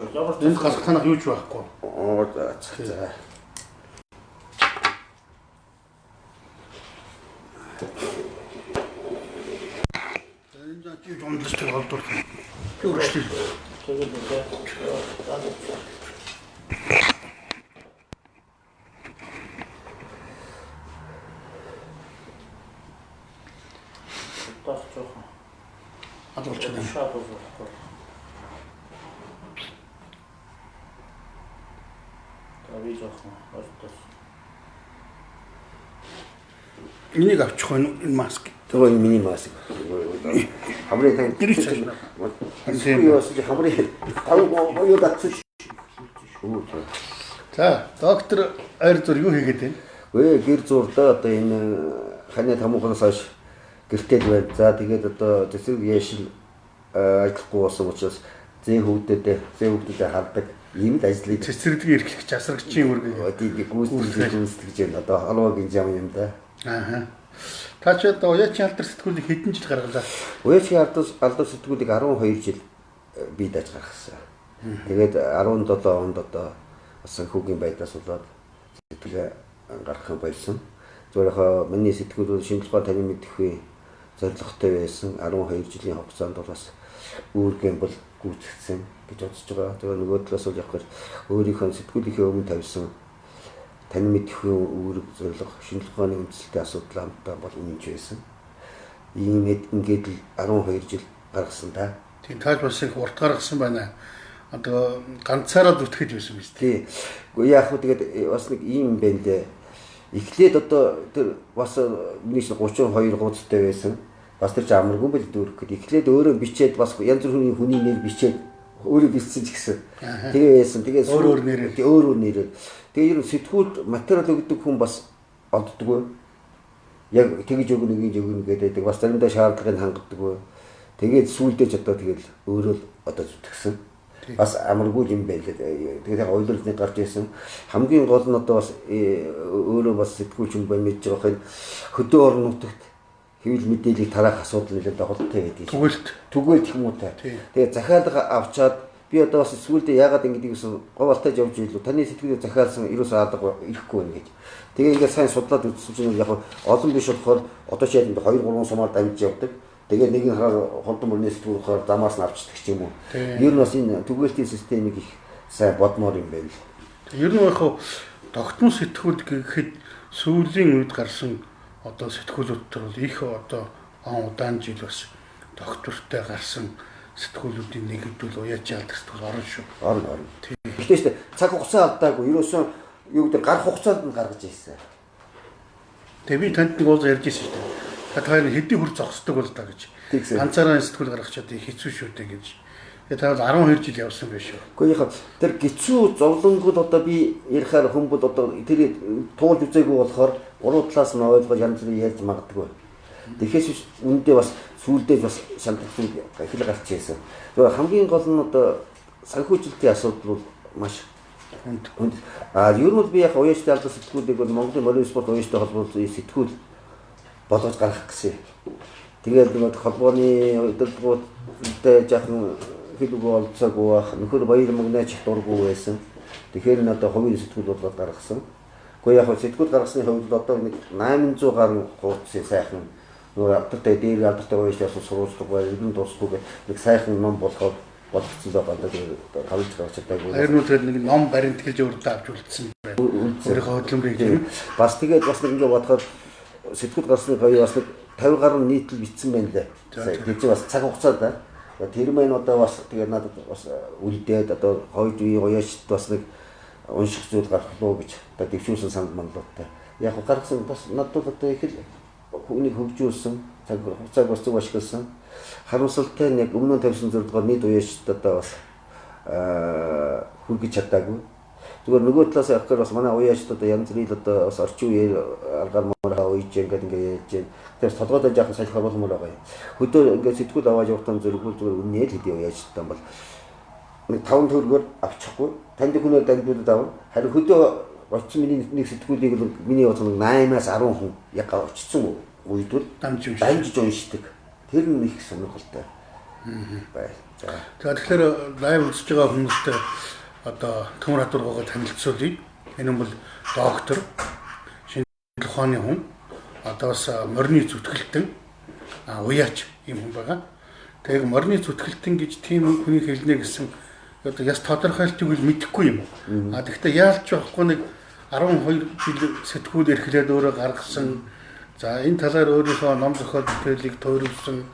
Энэ гал танах юу ч байхгүй. Оо за. Энэ чи жондлостой болдурх. Юу ч тийм. Тэгээд үгүй. Тас жоохон. Адуулч байна. Шаардлагатай байхгүй. Тавий жоохон остос. Энийг авчих энэ маск. Тэгээ энэ миний маск. Хамрын тань Гэрч байна. юу яасан чи хамрын тав юу датчих. За, доктор ойр зур юу хийгээд байна? Өө гэр зурдаа одоо энэ ханы тамханаас хойш гэртээ байв. За тэгээд одоо төсөв яшил ажиллахгүй болсон учраас зээ хөвгдөдөө хардаг ийм л ажлыг Цэцэрлэгийн эрхлэгч асрагчийн үргийг тийм гүйцэтгэж байна. Одоо халуугийн зам юм да. Аа. Та ч одоо уяачийн алдар сэтгүүлийг хэдэн жил гаргалаа? Уяачийн алдар сэтгүүлийг 12 жил бий дааж гаргасан. Тэгээд 17 онд одоо бас санхүүгийн байдлаас болоод сэтгүүлээ гаргах байсан. Зөвхөн миний сэтгүүлүүд шинжилгээ танин мэдхгүй зорилготой байсан. 12 жилийн хугацаанд бол бас үүргэн бол гүйцэгдсэн гэж бодож байгаа. Тэгээд нөгөө талаас бол яг өөрийнхөө сэтгүүлийнхээ өмнө тавьсан танин мэдхгүй үүрэг зорилго шинжилгээний үндэслэлтэй асуудал амттай бол үнэнч байсан. Ийм ингээд л 12 жил гаргасан та. Тийм тааж бас их урт гаргасан байна. Одоо ганцаараа зүтгэж байсан биз дээ. Тий. Гэхдээ яг хөө тэгээд бас нэг ийм юм байна лээ. Эхлээд одоо тэр бас минийш 32 гуйцтай байсан. Бас тэр ч амаргүй бэл дүүрэх гээд эхлээд өөрөө бичээд бас янз бүрийн хүний нэр бичээд өөрөө бичсэн ч гэсэн. Тэгээ байсан. Тэгээ өөр нэрээр. Тэгээ ер нь сэтгүүлд материал өгдөг хүн бас олддоггүй. Яг тэгж өгнө гэдэг бас заримдаа шаардлагыг хангадаггүй. Тэгээд сүүлдээ ч одоо тэгэл өөрөө л одоо зүтгэсэн. Бас амаргүй юм байлаа. Тэгээд яг ойлголтны гарч ирсэн. Хамгийн гол нь одоо бас өөрөө бас сэтгүүлч юм байна мэдж байгаа хин хөдөө орон нутагт хэвлэл мэдээллийг тараах асуудал нэлээд холтой байдаг. Түгээлт юм уу та. Тэгээд захиалга авчаад би одоо бас сүүлдээ яагаад ингэж гэсэн говалтаж явж ийлүү таны сэтгүүлийг захиалсан ерөөсөө алга ирэхгүй байна гэж. Тэгээ ингээд сайн судлаад үзсэн чинь яг олон биш болохоор одоо ч яг 2-3 сумаар дамжиж явдаг. Тэгээд нэг нь холдон бүрний сэтгүүлээр замаас нь авчдаг ч юм уу. Ер нь бас энэ түгээлтийн системийг их сайн бодмоор юм байна. Ер нь яг тогтмол сэтгүүл гэхэд сүүлийн үед гарсан одоо сэтгүүлүүдтэй бол их одоо удаан жил бас доктортой гарсан сэтгүүлүүдийн нэг хэдүүл уяачийн алдар сэтгүүл орно шүү. Орно. Гэхдээ цаг хугацаа алдаагүй. Ерөөсөн юу гэдэг гарах хугацаанд нь гаргаж ирсэн. Тэгээ би танд нэг уулз ярьж ирсэн шүү дээ. Та хоёр хэдийн хүр зогсдог бол та гэж. Ганцаараа сэтгүүл гаргах чадвар хэцүү шүү дээ гэж. Тэгээ та 12 жил явсан байх шүү. Гэхдээ яг тэр хэцүү зовлонгод одоо би ярихаар хүмүүс одоо тэр туулж үзээгүй болохоор гурван талаас нь ойлгож янз бүрийн ярьж магадгүй. Тэгэхээр үндэ бас сүүлдээ бас шантарсан хэл гарч ирсэн. Тэгээ хамгийн гол нь одоо санхүүжилтийн асуудал бол маш хүнд. Ер нь би яг уяачтай алдар сэтгүүлийг бол Монголын морин спорт уяачтай холбоотой сэтгүүл болгож гаргах гэсэн. Тэгээд нэг холбооны удирдлагуудтай жаахан хэлгүй олцоогүй байх. Нөхөр баяр мөнгнэч дургүй байсан. Тэгэхээр энэ одоо хувийн сэтгүүл болгоод гаргасан. Гэхдээ яг сэтгүүл гаргасны хувьд одоо нэг 800 гаруй хуудсын сайхан нөгөө алдартай дээр алдартай уяачтай сурвалжлага байр энэ дуусгүй нэг сайхан ном болгоод болгоцсон байгаа даа хавж гарч чадаагүй. Харин тэгээд нэг ном баримт хэлж өөртөө авч үлдсэн байна. Өөрийнхөө хөдөлмөрийг тийм. Бас тэгээд бас нэг ингэ бодоход сэтгүүл гарсны гоё бас нэг 50 гаруй нийтлэл бичсэн байна лээ. Тэгээд бас цаг хугацаа да. Тэр маань одоо бас тэгээд надад бас үлдээд одоо хойд үеийн уяачд бас нэг унших зүйл гарах лөө гэж одоо дэвшүүлсэн санд манлуудтай. Яг гаргасан бас надад одоо их л хүнийг хөгжүүлсэн цаг хугацааг бас зөв ашигласан. Харамсалтай нь яг өмнө нь тавьсан зорилгоор нийт уяачд одоо бас хүргэж чадаагүй. Зүгээр нөгөө талаас явахаар бас манай уяачд одоо янз бүрийн одоо бас орчин үеэр аргаар мороо уйж ингээд яаж яаж тэр толгойдоо жаахан салхи болмоор байгаа юм. Хөдөө ингээд сэтгүүл аваад явахтан зэрэгүүл зүгээр үнээр хэдий уяачдсан бол нэг 5 төгрөгөөр авчихгүй танд хүнээр дамжуулаад авна. Харин хөдөө очсон миний нэг сэтгүүлийг бол миний бодлоо 8-аас 10 хүн яг очсон үед бол дамжиж уншдаг. Тэр нь их сонирхолтой. бай. За. Тэгэхээр лайв үзэж байгаа хүмүүстээ одоо төмөр хадваргаагаа танилцуулъя. Энэ бол доктор, шинэ ухааны хүн, одоо бас морины зүтгэлтэн, уяач юм хүн байгаа. Тэгээд морины зүтгэлтэн гэж тийм хүний хэлнэ гэсэн одоо яс тодорхойлтыг л мэдэхгүй юм. Тэгэхдээ яалч байхгүй нэг 12 жил сэтгүүл эрхлээд өөрөө гаргасан. За энэ талаар өөрийнхөө ном зохиол бүтээлийг тойруулсан.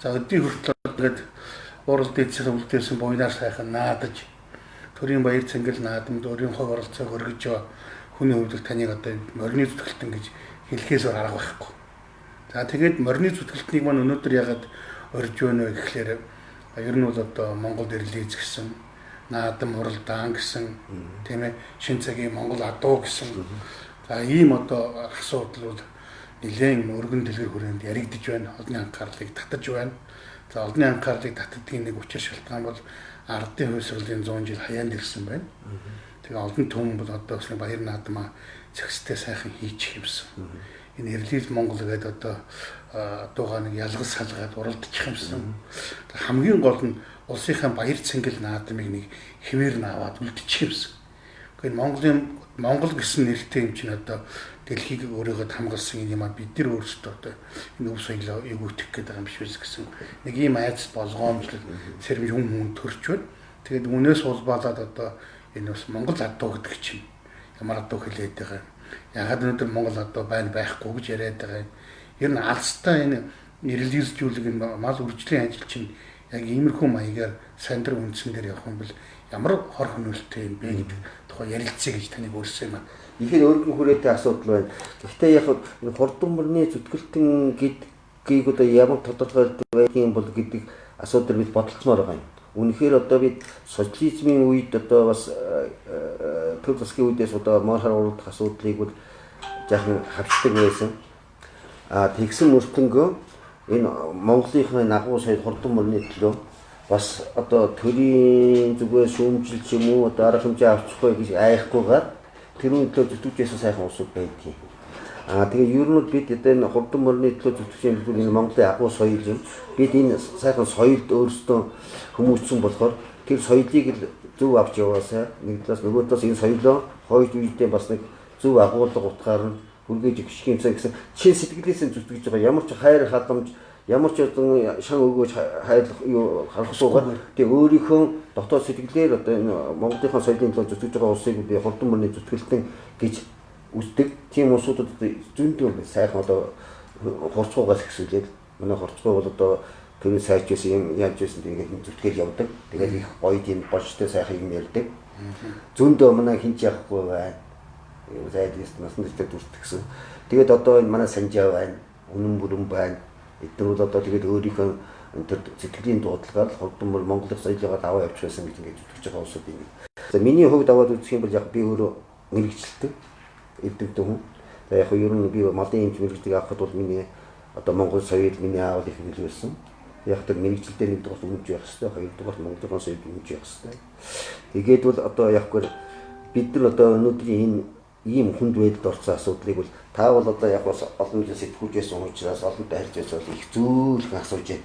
За өдний хүртэл тэгээд уралд эцсийн үлдээсэн буйнаар сайхан наадаж төрийн баяр цэнгэл наадамд өөрийнхөө оролцоог өргөж хүний хувьд таныг одоо морины зүтгэлтэн гэж хэлхээс арга байхгүй. За тэгээд морины зүтгэлтнийг маань өнөөдөр ягаад орж байна вэ гэхлээр ер нь бол одоо Монгол эрлийз гэсэн наадам уралдаан гэсэн тийм ээ шин цагийн Монгол адуу гэсэн за ийм одоо асуудал бол нэлээд өргөн дэлгэр хүрээнд яригдж байна. Олонний анхаарлыг татаж байна. За олонний анхаарлыг татдгийн нэг учир шалтгаан бол ардын хувьсгалын 100 жил хаяанд ирсэн байна. Тэгээ олон түмэн бол одоо бас баяр наадмаа зохистой сайхан хийчих юмсан. Энэ эрлийз Монгол гэдэг одоо дуугаа нэг ялгаж салгаад уралдчих юмсан. Хамгийн гол нь улсынхаа баяр цэнгэл наадмыг нэг хэвээр нь аваад үлдчих юмсан. Гэхдээ Монгол гэсэн нэртэй юм чинь одоо дэлхийг өөрөөгөө хамгаалсан юм а бид нар өөрсдөө одоо энэ өв соёлоо эвгүүтэх гэдэг юм биш үү гэсэн нэг ийм айц болгоомжлол сэрэмж хүн төрж байна. Тэгээд үнээс улбаалаад одоо энэ бас Монгол адуу гэдэг чинь ямар адуу хэлээд байгаа юм. Ягаад өнөөдөр Монгол адуу байхгүй гэж яриад байгаа юм. Ер нь алстай энэ нэрлэлжүүлэг энэ мал үржлийн ажил чинь яг иймэрхүү маягаар сандрын үндсэн дээр явах юм бол ямар хор хөнөөлттэй юм бэ гэдэг тухай ярилцъя гэж таныг өөрсөө юм. Ихээр өргөн хүрээтэй асуудал байна. Гэхдээ яг хурдан мөрний зүтгэлтэн гэдгийг одоо ямар тодорхойлдог байдгийн бол гэдэг асуудал бид бодолцмоор байгаа юм. Үнэхээр одоо бид социализмын үед одоо бас төв засгийн үедээс одоо морхор уралдах асуудлыг бол жаахан хавчдаг байсан. Тэгсэн мөртлөнгөө энэ Монголынхаа агуу соёл хурдан мөрний төлөө бас одоо төрийн зүгээс шүүмжилж юм уу одоо арга хэмжээ авчихгүй гэж айхгүйгээр тэрүүн төлөө зүтгэжсэн сайхан усуд байдгийг. Тэгээ ер нь бид энэ хурдан мөрний төлөө зүтгэж юм энэ Монголын агуу соёл юм. Бид энэ сайхан соёлд өөрсдөө хүмүүжсэн болохоор тэр соёлыг л зөв авч яваасаа нэг талаас нөгөө талаас энэ соёлоо хойд үедээ бас нэг зөв агуулга утгаар нь хүргээж өгчих юмсан гэсэн чин сэтгэлээсээ зүтгэж байгаа. Ямар ч хайр халамж ямар ч одоо шан өгөөж хайрлах юу харахгүйгээр тэг өөрийнхөө дотоод сэтгэлээр одоо энэ Монголынхаа соёлын төлөө зүтгэж байгаа улсыг би хурдан мөрний зүтгэлтэн гэж үздэг. Тийм улсуудад зөндөө сайхан одоо хурцгуугаас ихсүүлээд манай хурцгуу бол одоо төрийн сайч байсан юм яаж байсан тэгээд зүтгэл явдаг. Тэгээд их гоё тийм гонштой сайхан юм ярьдаг. Зөндөө манай хинч яахгүй байна. Зайдээс насан дэвтэр дүртгсэн. Тэгээд одоо энэ манай санжаа байна. Үнэн бүрэн байна. Эдгээр бол одоо тэгээд өөрийнхөө тэр сэтгэлийн дуудлагаар хурдан мөр Монголын соёлыг аваа явууч байсан гэж ингэж зүтгэж байгаа улсууд юм. За миний хувьд аваад үзэх юм бол яг би өөрөө мэрэгчлээ. Эдгэгдэн хүн. За яг ер нь би малын эмч мэрэгчлийг авахд бол миний одоо Монгол соёл миний аавал их хэлсэн. Яг тэр мэрэгчлэлдээ нэг дугаар өмнөж явах хэрэгтэй, хоёрдугаар Монголын соёл өмнөж явах хэрэгтэй. Тэгээд бол одоо яггүй бид нар одоо өнөөдрийн энэ ийм хүнд байдалд орсон асуудлыг бол та бол одоо яг бас олон жил сэтгүүлжсэн учраас олонтой харьж байсан их зөөлхөн асууж байна.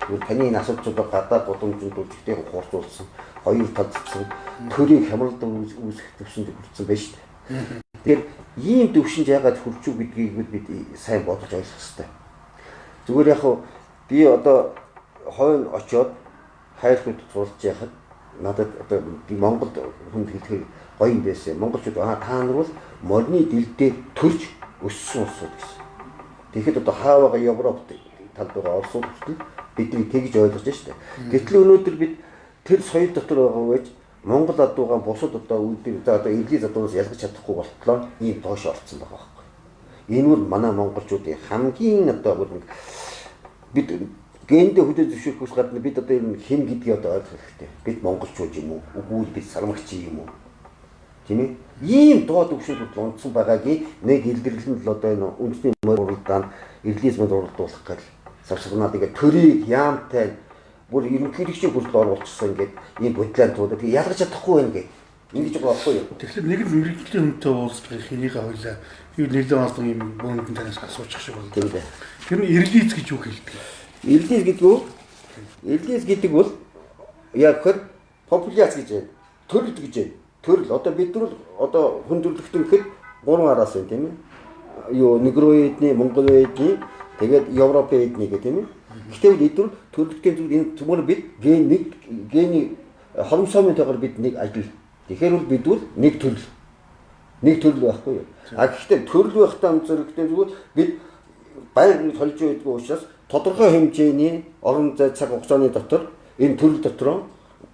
Тэгвэл таны энэ асуултууд гадаад гудамжинд үлдэхтэй хурцуулсан, хоёр талцсан, төрийг хямралд үүсгэх төвшөнд хүрсэн байна шүү дээ. Тэгэхээр ийм төвшөнд яагаад хүрчүү гэдгийг бид сайн бодож ойлгох хэрэгтэй. Зүгээр яг би одоо хойно очиод хайрлууд цуулж яхад надад одоо би Монголд хүнд хэлэхээр гоё юм байсан. Монголчууд та нар бол морины дэлдээ төрж өссөн улсууд гэсэн. Тэгэхэд одоо хааваа Европт талд байгаа орсууд хүртэл бидний тэгж ойлгож байна шүү дээ. Гэтэл өнөөдөр бид тэр соёл дотор байгаа байж Монгол адуугаа бусад одоо үүдээ одоо эрлийз адуунаас ялгаж чадахгүй болтлоо ийм доош орцсон байгаа байхгүй. Энэ бол манай монголчуудын хамгийн одоо бид гендэ хөдөө зөвшөөрөхөөс гадна бид одоо энэ хэн гэдгийг одоо ойлгох хэрэгтэй. Бид монголчууд юм уу? Үгүй бид сармагч юм уу? Тийм ээ. Ийм доод төвшөлд унтсан байгаагийн нэг илэрлэл нь л одоо энэ үндэсний уралдаан эрлийз мод уралдуулах гэж савсагнаад ингээд төрийг яамтай бүр ерөнхийлөгчийн хүртэл оруулчихсан ингээд ийм бодлоотууд тэгээ ялгаж чадахгүй байх ингээд ингэж байгаа байхгүй юу? Тэгэхээр нэг л мэрэгжлийн хүнтэй уулзах хэнийг авъя. Би нэлээд олон юм бөөндөн танаас асуучих шиг байна. Тийм дээ. Тэр нь эрлийз гэж юу хэлдэг? Эрлийз гэдэг нь Эрлиз гэдэг бол яг хэр популяц гэж байна. Төрөл гэж байна. Төрөл одоо бид нар одоо хүндрэлтэн гэхэд 3 араас байна тийм ээ. Юу негроидны, монголоидны, тэгээд европын эдний гэх тийм ээ. Гэтэл эдгээр төрөлтийн зүйл энэ зөвхөн бид гений хоромсоомынтойгоор бид нэг ажил. Тэгэхээр бол бид бол нэг төрөл. Нэг төрөл байхгүй юу? А гэхдээ төрөл байхдаа зэрэгтэй зүгээр бид байнга толж байдаг учраас тодорхой хэмжээний орон зай цаг хугацааны дотор энэ төрөл дотроо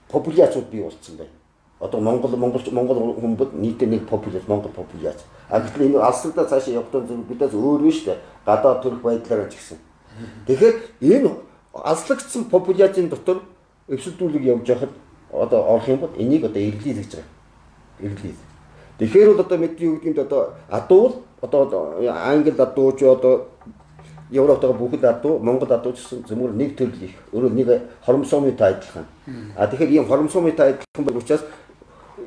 популяцууд бий болсон байна. Одоо монгол хүмүүс нийтдээ нэг популяц, монгол популяц. А гэтэл энэ алсагдаа цаашаа явахтаа зэрэг бидээс өөр биш үү? Гадаад төрөх байдлаараа ч гэсэн. Тэгэхээр энэ алслагдсан популяцийн дотор өвсөлдүүлэг явж байхад одоо орох юм бол энийг одоо эрлиз гэж байгаа. Эрлиз. Тэгэхээр бол одоо мэдээ юу гэдгийг одоо адуу одоо англи адуу ч одоо Европтойгоо бүхэл адуу, Монгол адуу ч гэсэн зөвхөн нэг төрөл их. Өөрөөр нэг хоромсоомтой адилхан. А тэгэхээр ийм хоромсоомтой адилхан байх учраас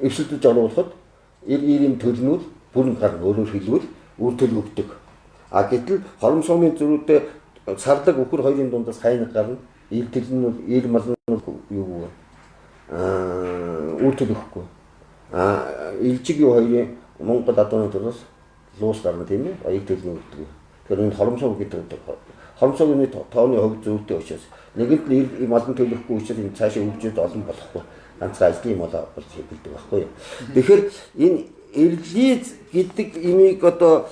өвсөлдөж оруулахад ийм төрөлнүүд бүрэн гарна өөрөөр хэлбэл үр төлөв өгдөг. А гэтэл хоромсоомын зөрүүтэй царлаг өхөр хоёрын дундаас хайнаг гарна. Ил төлнүүд ил малнууд юу үр төлөв өгөхгүй. А илжиг юу хоёрын Монгол адууны дундаас луус гарна тийм ээ. Ил төлнүүд өгдөг. Тэгэхээр энэ хоромсоо гэдэг хоромсооны тооны хувь зүйтэй учраас нэгэнт нь малын төлөхгүй учраас энэ цаашаа өвчөд олон болохгүй. Ганцхан ажлын мал болж хэлдэг байхгүй юу. Тэгэхээр энэ эрлиз гэдэг имийг одоо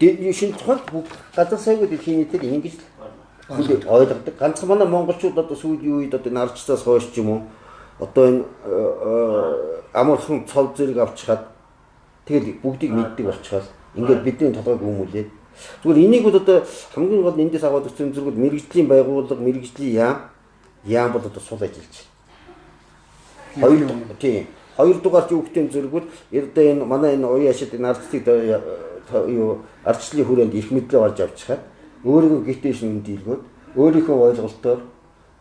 шинэ тухайд газар сайгүй дэлхийн нийтэд ингэж ойлгодог. Ганцхан манай монголчууд одоо сүүлийн үед одоо нарчсаас хойш ч юм уу одоо энэ амархан цол зэрэг авчихад тэгэл бүгдийг мэддэг болчихвол ингээд бидний толгойг хүмүүлээд зүгээр энийг бол одоо хамгийн гол эндээс аваад өгсөн зэрэг мэрэгжлийн байгууллага, мэрэгжлийн яам бол одоо сул ажиллаж байна. Хоёрдугаар юу гэхтэн зэрэг бол ердөө энэ манай энэ уян ашид энэ ардчлалын хүрээнд их мэдлэг олж авчихад өөрийгөө гитээшн дийлгөөд өөрийнхөө ойлголтоор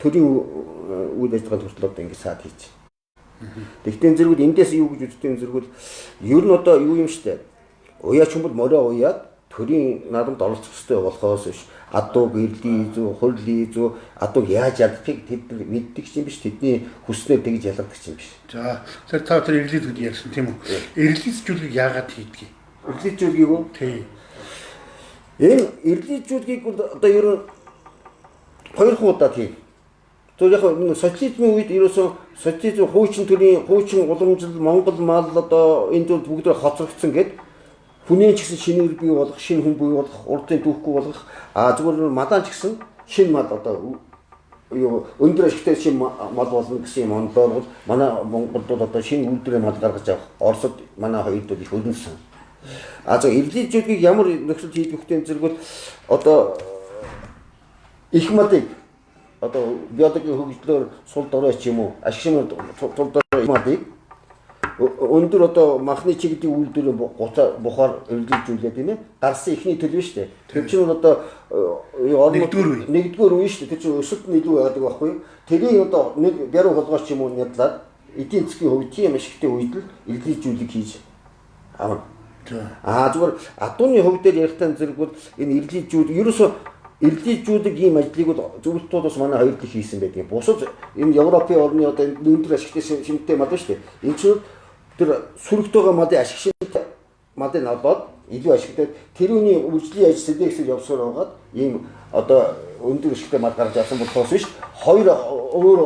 төрийн үйл ажиллагаанд хүртэл одоо ингэ саад хийж байна. Тэгтэн зэрэг эндээс юу гэж үздэг зэрэг бол ер нь одоо юу юм штэ. Уяач юм бол морио уяад төрийн наадамд оролцох хэрэгтэй болохоос биш адууг эрлий зүү хурлий зүү адууг яаж ядахыг тэд мэддэг юм биш тэдний хүснээр тэгж ялгадаг юм биш. За тэр та тэр эрлиз гэж ярьсан тийм үү? Эрлизжүүлгийг яагаад хийдгийг? Эрлизжүүлгийг үү? Тийм. Энэ эрлизжүүлгийг бол одоо ер нь хоёр хуудаа тийм. Тэр яг энэ социализмын үед ерөөсөн социализм хуучин төрийн хуучин уламжлал Монгол мал одоо энэ зүйл бүгд хоцрогдсон гэдэг хүний ч гэсэн шинээр бий болох, шинэ хүн бий болох, урдын дүүхгүй болох, зүгээр мадаан ч гэсэн шинэ мал одоо юу өндөр ашигтай шинэ мал болно гэсэн юм онлоор бол манай Монголд одоо шинэ үйлдвэрийн мал гаргаж авах. Оросд манай хоёрд бол их өрнөсөн. За эрлизжүүлгийг ямар нөхцөл хийх вэ зэрэг бол одоо их малыг одоо биологийн хөгжлөөр сул дорой ч юм уу, ашиг шинээр тул дорой малыг өндөр одоо махны чиглэлийн үйлдвэрийн бухаар эрлизжүүлээ тийм ээ. Гарсан ихний төлөв шүү дээ. Тэр чинь одоо нэгдүгээр үе шүү дээ. Тэр чинь өсөлт нь илүү яадаг байхгүй. Тэрийг одоо нэг бяруу холгооч юм уу нядлаад эдийн засгийн хувьд тийм ашигтай үед л эрлизжүүлэг хийж авна. Зүгээр адууны хувь дээр ярихтаа зэрэг бол энэ эрлизжүүл ерөөсөө эрлизжүүлэг ийм ажлыг бол зөвлөлтүүд бас манай хоёр дэх хийсэн байдаг. Бусад энэ Европын орны одоо өндөр ашигтай шимттэй мал шүү дээ. Энэ чинь тэр сүрэгтэйгээ малын ашиг шинэ малын аваад илүү ашигтай тэрүүний үржлийн ажил сэдэксээр явсаар байгаад ийм одоо өндөр ашигтай мал гарч авсан болохоос биш хоёр өөр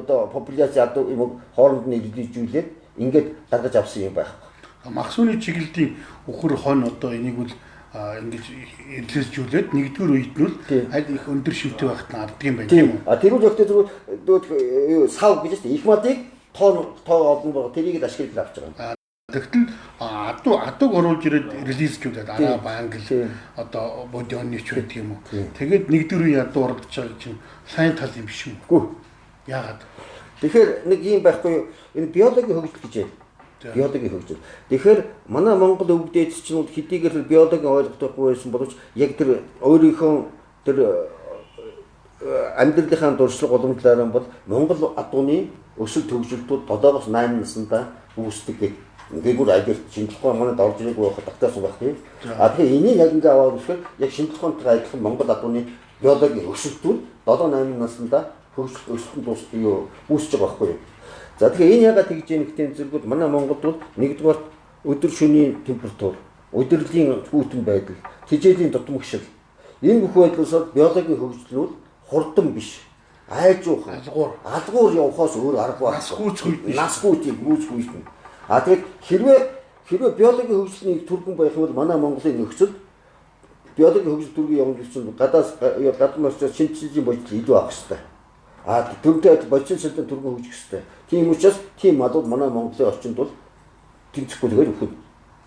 одоо популяц ядуу юм хооронд нь эрлизжүүлээд ингээд гаргаж авсан юм байх. Махсууны чиглэлийн өхөр хон одоо энийг бол ингэж эрлизжүүлээд нэгдүгээр үед нь аль их өндөр шивтэй байхад нь арддаг юм байна тийм үү? Тэр үл өгтөө зүгээр сав гэж их малыг тоо олон байгаа тэрийг л ашиглаж авч байгаа. Тэгтэл адууг оруулж ирээд релизжүүлээд араа англи одоо бодионы ч байдаг юм уу. Тэгээд нэгдүгээр ядуу оролдож байгаа чинь сайн тал юм биш үү? Үгүй. Яагаад? Тэгэхээр нэг юм байхгүй энэ биологийн хөгжил гэж байна. Биологийн хөгжил. Тэгэхээр манай Монгол өвгдөөд чинь хэдийгээр биологийн ойлголтгүй байсан боловч яг тэр өөрийнхөө тэр амьдралынхаа дуршлаг уламжлалаар бол Монгол адууны өсөлт хөгжилтүүд 7-8 наснда үүсдэг гэх. Ингээд бүр ажил шинжилгээ манайд орж ирээгүй байхад тогтоосон байх тийм. Тэгэхээр энийг яг ингээ аваад үзэхээр яг шинжилгээтэй адилхан Монгол адууны биологийн өсөлтүүд 7-8 наснда өсөлтөнд үүсэж байгаа байхгүй юу. За тэгэхээр энэ ягаад тэгж яах гэвэл зэрэгүүд манай Монголд бол нэгдүгээр өдөр шөнийн температур, удирдлийн хүйтэн байдал, тэжээлийн дутмагшил энэ бүх байдлаас биологийн хөгжлүүд хурдан биш. Айжуух алгуур явахаас өөр арга байхгүй. Насгүйт гүйж хүйтэн. А тэгээд хэрвээ биологийн хөгжлөний түргэн байх бол манай Монголын нөхцөл биологийн хөгжил түргэн явах гэсэн гадмаас шинжилгээ бодол илүү авах хэрэгтэй. А түргэн бодол шинжилгээ түргэн хөгжих хэрэгтэй. Тийм учраас тийм малууд манай Монголын орчинд бол тэнцэхгүй тэгээд өгөх.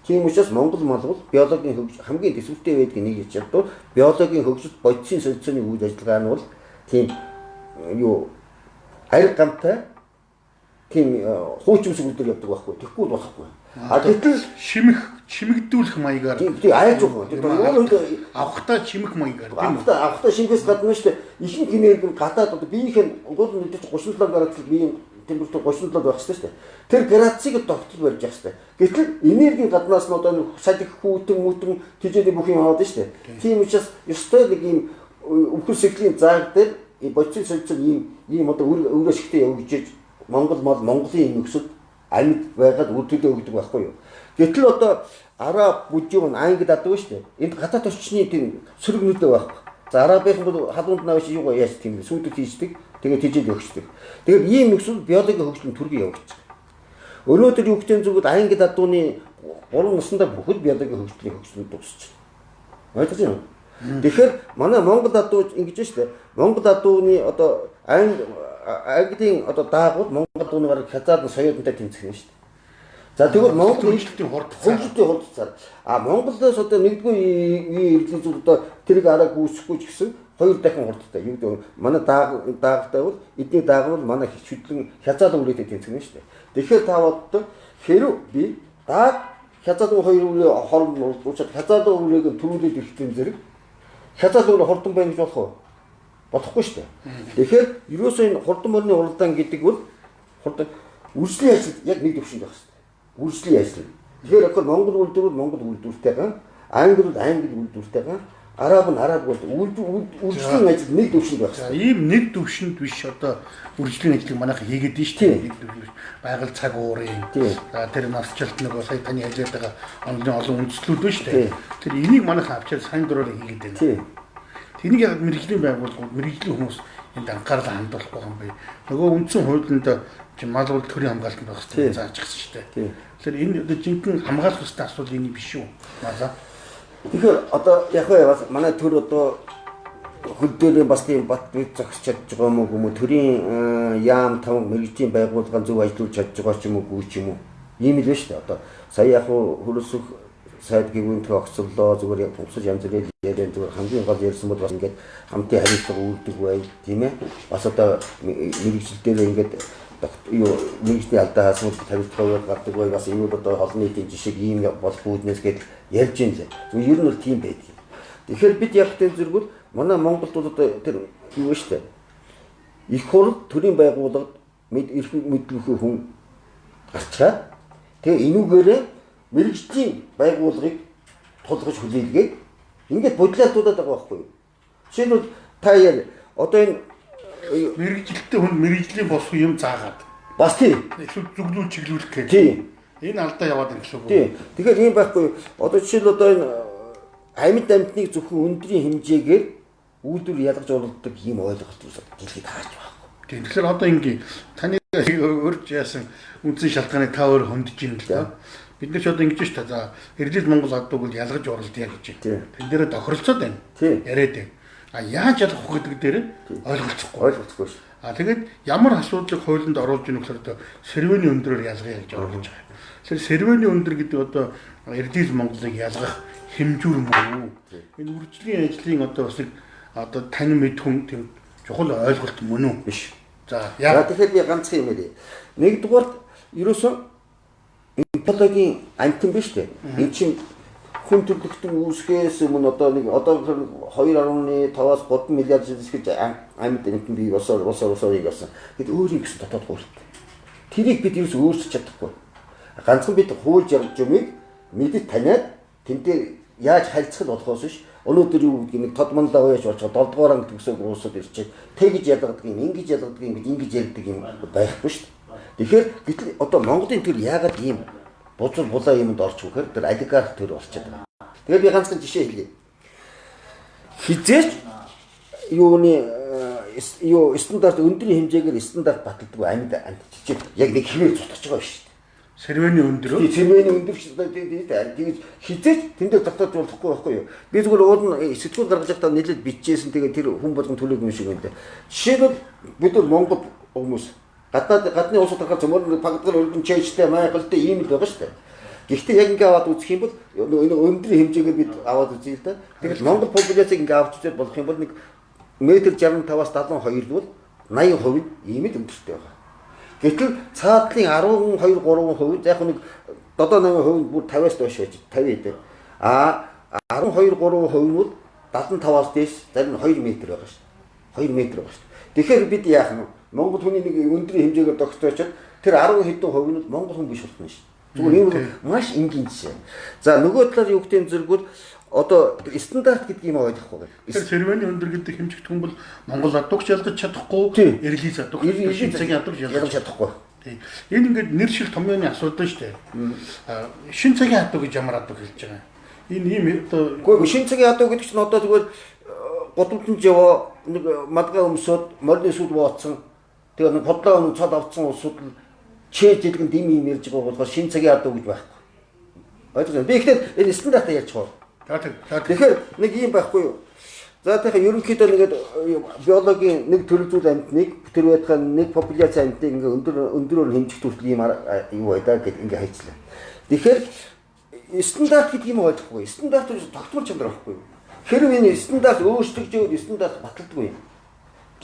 Тийм учраас Монгол мал бол биологийн хөгжил хамгийн төсөвтэй байдгийг нэг хийж чадвал биологийн хөгжил бодисын солилцооны үйл ажиллагаа нь бол тийм ариг гамтай тийм хуучимсэг үлдэр явдаг байхгүй. Тэгэхгүй болохгүй. А гэтэл чимэгдүүлэх маягаар тийм айжуух. авахтаа чимэх маягаар тийм үү? Авахтаа чимхээс гадна шүү дээ. Ихэнх энерги гадаад одоо биеийнх нь гол мэдээж 37 градус биеийн температур 37 байх хэрэгтэй шүү дээ. Тэр градусыг тогтол барьж явах хэрэгтэй. Гэтэл энергийн гаднаас нь одоо садик хүүтэн тэжээний бүх юм аваад шүү дээ. Тийм учраас ёстой нэг юм өвхөр сэклийн зааг дээр бодис солилцоо ийм одоо өөр ашигтай явагдаж Монголын нөхцөл амьд байгаад үр төлөө өгдөг байхгүй юу. Гэтэл одоо араб бүжиг нь ангид аддаг шүү дээ. Энд гадаад орчны тийм сөрөг нүдэ байхгүй. За арабын бол халуунд навш юу яаж тийм сүйдэд хийждэг. Тэгээд тэжээл өгчдөг. Тэгээд ийм нөхцөл биологийн хөгжлийн түргэн явагдаж байгаа. Өнөөдөр юу гэдэг зүгт ангид адууны 3 наснда бүхэл биологийн хөгжлийн дуусч байна. Ойлгож байна уу? Тэгэхээр манай Монгол адуу ингэж шүү дээ. Монгол адууны одоо ангидын одоо даагууд Монгол адууныгаар хязгаарлан соёлонтой тэмцэх нь шүү дээ. За тэгвэл Монгол хөгжлийн хурдцаар Монголоос одоо нэгдүгээр иргэлийн зүйл одоо тэрийг араа гүйсэхгүй ч гэсэн 2 дахин хурдтай. Юу гэдэг манай даагтай бол эдний дааг бол манай хичвэдлэн хязгаарлан үрээтэй тэмцэх нь шүү дээ. Тэгэхээр та боддог хэрв би дааг хязгаарлан 2 үрээ хооронд уучаад хязгаарлан үрээг төрүүлээд ирэхтэн зэрэг хязгаарлан үрээ хурдан байна гэж болох уу? Болохгүй шүү дээ. Тэгэхээр ерөөсөө энэ хурдан мөрний уралдаан гэдэг бол хурдан үржлийн ажил яг нэг төвшөнд байх хэрэгтэй. Үржлийн ажил. Тэгэхээр яг Монгол үйлдвэр бол Монгол үйлдвэртэйгээ, Англи бол Англи үйлдвэртэйгээ, Араб нь Араб бол үржлийн ажил нэг төвшөнд байх хэрэгтэй. Ийм нэг төвшөнд биш одоо үржлийн ажлыг манайхан хийгээд дээ шүү дээ. Нэг төвшөнд байгаль цаг уурын. За тэр насжилт нөгөө сая таны хэлээд байгаа олон үндслүүд байна шүү дээ. Тэр энийг манайхан авчаад сайн дураар хийгээд байна. Тэнийг яг мэрэгжлийн байгууллагууд, мэрэгжлийн хүмүүс энд анхаарал хандуулахгүй юм байна. Нөгөө үндсэн хуулинд мал бол төрийн хамгаалалт байх хэрэгтэй зааж гисэн шүү дээ. Тэгэхээр энэ одоо жинхэнэ хамгаалах ёстой асуудал энэ биш үү? Малаа. Тэгэхээр одоо яг бас манай төр одоо хөл дээр бас тийм бат бит зогсож чадж байгаа юм уу? Төрийн яам таван мэрэгжлийн байгууллага зөв ажиллаж чадж байгаа ч юм уу, ч юм уу? Ийм л байна шүү дээ. Одоо сая яг хөрөсөх сайд гүнтэг огцлоо зүгээр бусад янз бүрийн яриад зүгээр хамгийн гол ярьсан бол бас ингээд хамтын харилцаа үүрдэг бай тийм ээ. Бас одоо мэрэгжил дээр ингээд мэрэгжлийн алдаа хаасан тавилтгаа гардаг бай бас энэ бол одоо олон нийтийн жишээ ийм болох үүднээс гээд ярьж ин л. Зүгээр ер нь бол тийм байдаг. Тэгэхээр бид яг тэр зэргүүл манай Монголд бол одоо тэр юу вэ штэ. Их хурл төрийн байгууллагад эрх мэдлэггүй хүн гарчгаа. Тэгээ энүүгээрээ мэрэгжлийн байгууллагыг тулгаж хүлээлгээд ингээд бодлоотуудаад байгаа байхгүй юу? Жишээлбэл та яа одоо энэ мэрэгжилтэй хүн мэрэгжлийн босх юм заагаад бас тийм зүглүүл чиглүүлэх гэж. Тийм. Энэ алдаа яваад юм гэсэн үг. Тийм. Тэгэхээр ийм байхгүй юу? Одоо жишээл одоо энэ амьтныг зөвхөн өндрийн хэмжээгээр үйлдвэр ялгаж оруулдаг ийм ойлголт дэлхийд хаач байхгүй. Тийм. Тэгэхээр одоо ингээ таны өрж яасан үндсэн шалтгааныг та өөр хөндөж ийн л да. Бид нар ч одоо ингэж шүү дээ. За Эрдэнэт Монгол адууг бол ялгаж оролдъё гэж. Тэн дээр тохиролцоод байна. Яриад байна. А яаж ялгах вэ гэдэг дээр ойлголцохгүй шүү. А тэгээд ямар асуудлыг хуулинд оруулж ийн гэхээр одоо сервэний өндрөөр ялгая гэж оруулж байгаа. Тэгэхээр сервэний өндөр гэдэг одоо Эрдэнэт Монголыг ялгах хэмжүүр мөн үү? Энэ үржлийн ажлын одоо бас нэг одоо танин мэд хүн тийм чухал ойлголт мөн үү? Биш. За тэгэхээр би ганцхан юм ээ. Нэгдүгээр ерөөсөө биологийн амтан биш үү? Энд чинь хүн төрөлхтөн үүсгээс өмнө одоо 2.5-аас 3 миллиард жилээс гэж амьд амтан бий болсоор явсан. Гэт өөрийн гэсэн дотоод хууль. Тэрийг бид ерөөс өөрчилж чадахгүй. Ганцхан бид хууль юмыг мэдээд таниад тэн дээр яаж харилцах болохоос биш Өнөөдөр юу гэдгийг нэг тодмондоо уяж болчихоо 7 дугаар анги төгсөөг уусаад ирчээ. Тэгж ядгадаг юм, ингэж ядгадаг юм гэж ингэж ярьдаг юм байхгүй шүү дээ. Тэгэхээр гэтэл одоо Монголын төр яагаад ийм бузар булаа юмд орчих вэ гэхээр тэр олигарх төр болчиход байгаа. Тэгээд би ганцхан жишээ хэлье. Хизээч юу стандарт өндрийн хэмжээгээр стандарт баталдаг амьд жижиг яг нэг хэмээр зутаж байгаа шүү дээ. Сэрвэний өндөр. Сэрвэний өндөр тэгээд хизээч тэндээ тогтоож болохгүй байхгүй юу. Би зүгээр уулын сэтгүүл гаргаж байхдаа нэлээд бичижсэн тэгээд тэр хүн болгон төлөг юм шиг байна. Жишээлбэл бид нар Монгол хүмүүс гадны улсууд гарах зөмөр пагдгал өргөн чэйжтэй майхалтай ийм л байгаа шүү дээ. Гэхдээ яг ингээ аваад үзэх юм бол өндрийн хэмжээгээр бид аваад үзье л да. Тэгэл Монгол популяцийг ингээ авч үзээд болох юм бол нэг метр 65-аас 72 бол 80% ийм л өндөртэй байгаа. Гэтэл цаадлын 12-3% яг нэг 78% бүр 50-аас доош байж 50 эдэ. 12-3% бол 75-аас дээш зарим нь 2 метр байгаа шүү. 2 метр байгаа шүү. Тэгэхээр бид яах нь Монгол хүний нэг өндрийн хэмжээгээр тогтоочод тэр 10 хэдэн хувь нь Монгол хүн биш болно шүү. Зүгээр ийм маш энгийн жишээ. За нөгөө талаар юу гэдэг зэрэгүүд одоо стандарт гэдэг юм ойлгохгүй байна. Тэр сэрвэний өндөр гэдэг хэмжигдэх хүн бол Монгол адуугч ялгаж чадахгүй, релиз адуугч, шинэ цагийн адуугч ялгаж чадахгүй. Тийм. Энэ ингээд нэр шил томьёоны асуудал шүү дээ. Шинэ цагийн адуу гэж ямар адуу хэлж байгаа. Энэ ийм одоо үгүй шинэ цагийн адуу гэдэг чинь одоо зүгээр годамтан жоо нэг мадгаа өмсөд морины сүд бооцсон. Тэгээ нэг бодлоо цад авцсан улсууд чээ жилгэн дэм юм ярьж байгаа болохоор шинэ цагийн адуу гэж байхгүй. Ойлгож байна. Би ихтэй энэ стандартаа ярьж байгаа. Тэгэхээр нэг юм байхгүй юу. За тэгэхээр ерөнхийдөө нэгэд биологийн нэг төрөл зүйл амьтныг тэр байтхан нэг популяц амьтныг ингээ өндөрөөр хэмжих төрөл юм юу байдаа гэд ингээ хайцлаа. Тэгэхээр стандарт гэдэг юм ойлгохгүй. Стандарт гэж тогтмол чанар байхгүй юу. Хэрвээ энэ стандарт өөрчлөгдөж стандарт баталдаггүй юм.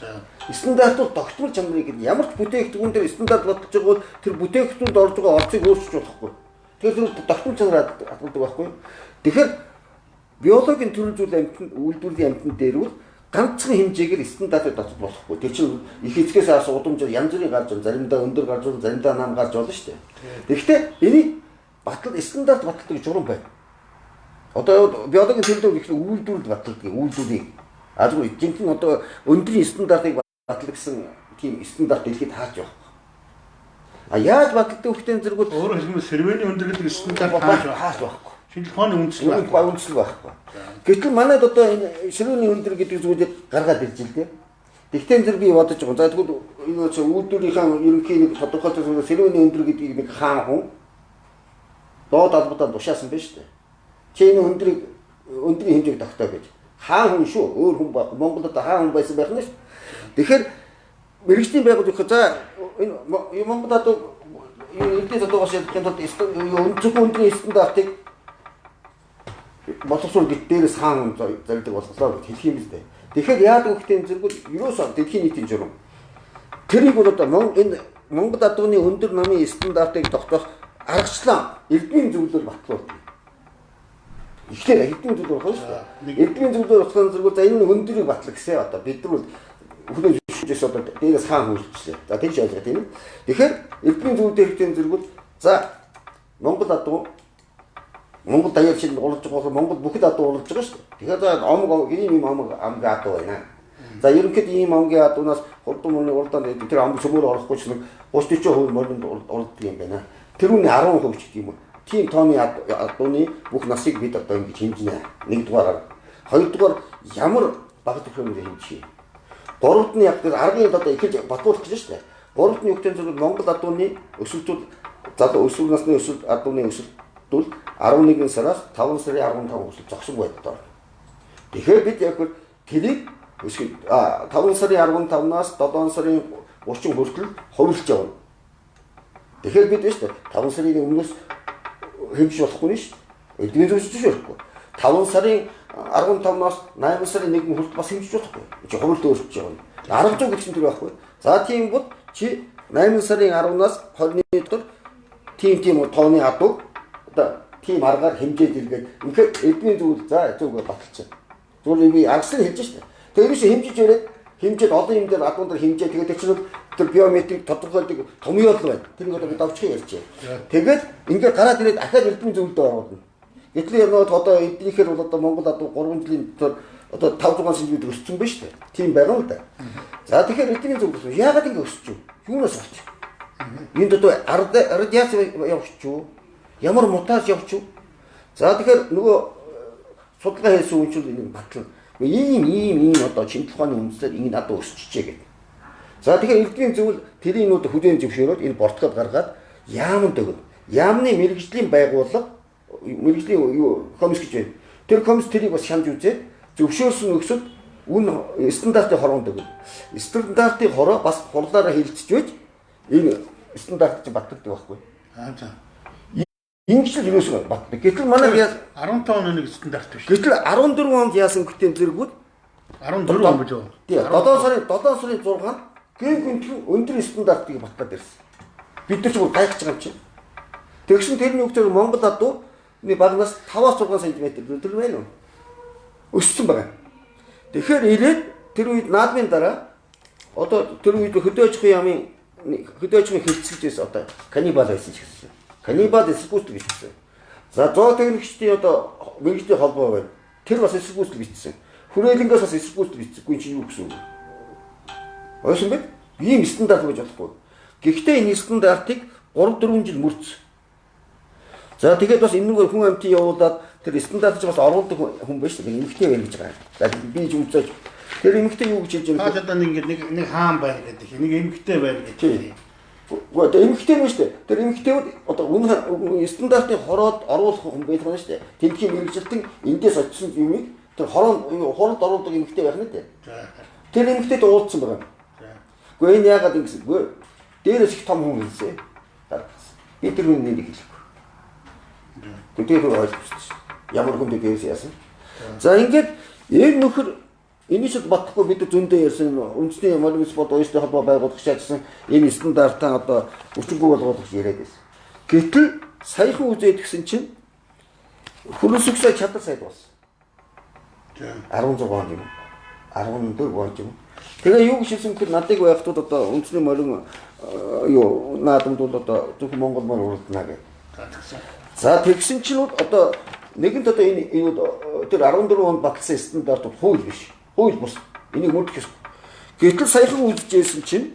За стандарт бол тогтмол чанарыг ямар ч бүтээгдэхүүн дээр стандарт баталж байгаа бол тэр бүтээгдэхүүнд орж байгаа орцыг өөрчилж болохгүй. Тэгэхээр тэр тогтмол чанар баталдаг байхгүй юу. Тэгэхээр биологийн төрөл зүйл амьтанд үйлдвэрлэлийн амьтан дээр бол ганцхан хэмжээгээр стандартыг татах болохгүй. Тэр чинь их эцгээс аас удамжаар янз бүрийн гарч байна. Заримдаа өндөр гарч байна, заримдаа нам гарч болно шүү дээ. Тэгэхдээ энийг стандарт баталдаг журам байна. Одоо биологийн төрөлөөр их үйлдвэрлэл баталдаг, үйлдвэрийг зүгээр жинхэнэ одоо өндрийн стандартыг баталдаг гэсэн тийм стандарт дэлхийд хаач байгаа. Яаж баталдаг хөхтэн зэрэгүүд өөрөөр хэлбэл сэрвэний өндөр гэдэг стандарт хаач байхгүй. Шинэ ухааны үндэслэл байхгүй. Гэтэл манайд одоо энэ сэрвэний өндөр гэдэг зүйлийг гаргаад ирж л дээ. Тэгтээ зэрэг би бодож байгаа. За тэгвэл энэ үйлдвэрийнхээ ерөнхий нэг тодорхойлолт сэрвэний өндөр гэдэг нэг хаан хүн доод албадаа тушаасан байна шүү дээ. Чи энэ өндрийн хэмжээг тогтоо гэж. Хаан хүн шүү. Өөр хүн баг. Монголд хаан хүн байсан байх нь шүү. Тэгэхээр мэрэгчлийн байгууллага за энэ Монголд одоо эдгээр тодорхойлж явах юм бол өндрийн стандартыг боловсруул гэд дээрээс хаан зардаг болголоо гэж хэлэх юм л дээ. Тэгэхээр яадаг гэхтэн зэрэгүүд ерөөсөө дэлхийн нийтийн журам. Тэрийг бол одоо энэ Монгол адууны өндөр намын стандартыг тогтоох аргачлал эрдмийн зөвлөлөөр батлуулдаг. Ихлээр эрдмийн зөвлөл болох шүү дээ. Эрдмийн зөвлөлөөр батлах зэрэгүүд за энэ өндөрийг батлах гэсэн одоо бид нар бол хүлээж зөвшөөрч одоо дээрээс хаан хөлчлээ. За тэгж ойлгох тийм. Тэгэхээр эрдмийн зөвлөлөөр хэвтэн зэрэгүүд за Монгол адуу Монгол даяар чинь олж байгаа Монгол бүхэл адуу олж байгаа шүү дээ. Тэгэхээр омог ийм амгийн адуу байна. За ерөнхийдөө ийм амгийн адуунаас хурдан мөрний урдаа тэр амг цөмөр орохгүй ч нэг 30-40% моринд урддаг юм байна. Тэрүүний 10% ч гэх юм уу. Тийм тооны адууны бүх насыг бид одоо ингэж хэмжинэ. Нэгдүгээр, хоёрдугаар ямар баг төхөөрөмж хэмжиж. Гуравт нь яг тэр аргын одоо ихэж батлуулах гэж шүү дээ. Гуравт нь юу гэдэг нь Монгол адууны өсөлтүүд залуу өсвөр насны өсөлт адууны өсөлт 11 сараас 5 сарын 15 хүртэл зогсон байдаг. Тэгэхээр бид яг тэрийг 5 сарын 15-наас 7 сарын 30 хүртэл хувилж явна. Тэгэхээр бид биш үү 5 сарын өмнөөс хэмжиж болохгүй нь шүү. Эдгээр зүйлс байхгүй. 5 сарын 15-наас 8 сарын 1 хүртэл бас хэмжиж болохгүй. Чи хувилд өөрчилж явна. 10 цаг гэсэн тэр байхгүй. За тийм бол чи 8 сарын 10-наас 21 дотор тийм тооны адуу одоо тийм аргаар хэмжээд иргээд үнэхээр эдний зүйл за зүгөө баталчих. Зүгээр би агсыг хэлж шээ. Тэгээд биш хэмжиж ирээд хэмжээд олон юм дээр адуун дээр хэмжээ тэгээд тэр чинь тэр биометрик тодорхойлдог томьёол байна. Тэрийг одоо бид авчих ярьж. Тэгээд ингээд гараад ирээд ахаад эдний зүйлд орно. Гэтэл нөгөө одоо эднийхээр бол одоо Монгол одоо 3 жилийн дотор одоо 5-6 см өссөн ба шүү дээ. Тийм байгаа л да. За тэгэхээр эдний зөв яагаад ингэ өсөж юу? Юунаас болчих? Энд одоо радиац явчих юу? Ямар мутаж явчих юу? За тэгэхээр нөгөө судалгаа хийсэн хүн чинь энэ батлна. Ийм одоо чимтэл ухааны үндсээр ингэ надад өсчихжээ гэдэг. За тэгэхээр эдний зөвл тэрийн нүд хүлээн зөвшөөрөөд энэ бортгоод гаргаад яамд өгнө. Яамны мэрэгжлийн байгууллага мэрэгжлийн комисс гэж байна. Тэр комисс тэрийг бас шанд үзээд зөвшөөрсөн өгсөд үн стандартын хоронд өгнө. Стандартын хороо бас хурлаараа хэлэлцэж байж энэ стандарт чинь батлагддаг байхгүй. За. Ингэж л юусэн батдаг. Гэтэл манай 15 оны нэг стандарт биш. Гэтэл 14 онд яасан гэхтээ зэрэгүүд 14 он гэж байна. Тий. 7 сарын 6-нд гэнтхэн өндөр стандартыг батлаад ирсэн. Бид нар ч бүр гайхаж байгаа юм чинь. Тэгсэн тэрний үгээр Монгол адуу нэг багнаас 5-6 см өдөр байна уу? Өссөн байгаа. Тэгэхээр ирээд тэр үед наадмын дараа одоо тэр үед хөдөөж яамын хилцэлжээс одоо каннибал байсан ч гэсэн. Каннибал эсэргүүцэл бичсэн. За 100 техникчдийн одоо мэрэгжлийн холбоо байна. Тэр бас эсэргүүцэл бичсэн. Хүрээлэнгээс бас эсэргүүцэл бичсэхгүй чи юу гэсэн үг? Ойсон бэ? Ийм стандарт гэж болохгүй. Гэхдээ энэ стандартыг 3-4 жил мөрцсөн. За тэгээд бас энэ нэг хүн амтын явуулаад тэр стандарт ч бас оруулдаг хүн байж шүү дээ. Эмэгтэй байна гэж байгаа. За би ч үзэж тэр эмэгтэй юу гэж хэлж байгаа. Одоо нэг хаан байна гэдэг. Нэг эмэгтэй байна гэдэг. Гэхдээ эмэгтэй нь шүү дээ. Тэр эмэгтэйуд одоо үнэ стандартын хороод оруулах хүн байх нь шүү дээ. Тэнхийн мэрэгжилтэн эндээс очсон юмыг тэр хоронд оруулдаг эмэгтэй байх нь дээ. Тэр эмэгтэйд уулзсан байгаа. Гэхдээ энэ яагаад ингэсэн? Дээрээс их том хүн хэлсэн. Би тэр үнийг хэлэхгүй. Тэгээд ойлгочихсон. Ямар хүнд дээрээс яасан. За ингээд энэ нөхөр энийшд батхгүй бид зөндөө ярьсан үндэсний молимс бод ууштай холбоо байгуулах шаардсан энэ стандартаа одоо өчиггүй болгох яриад байсан. Гэтэл саяхан үзээд гисэн чинь хөрөсөксөө чадар сайд болсон. 16 он юм. 14 он юм. Тэгээ юу гэж хэлсэн гэхээр надыг байхтууд одоо үндэсний молим юу наадамд бол одоо зөвхөн Монгол мөр уралдана гэдэг. За тэгсэн чинь одоо нэгэнт одоо энэ тэр 14 онд баталсан стандарт бол хууль биш. Хууль бус. Энийг мөрдөх ёстой. Гэтэл саяхан үзчихсэн чинь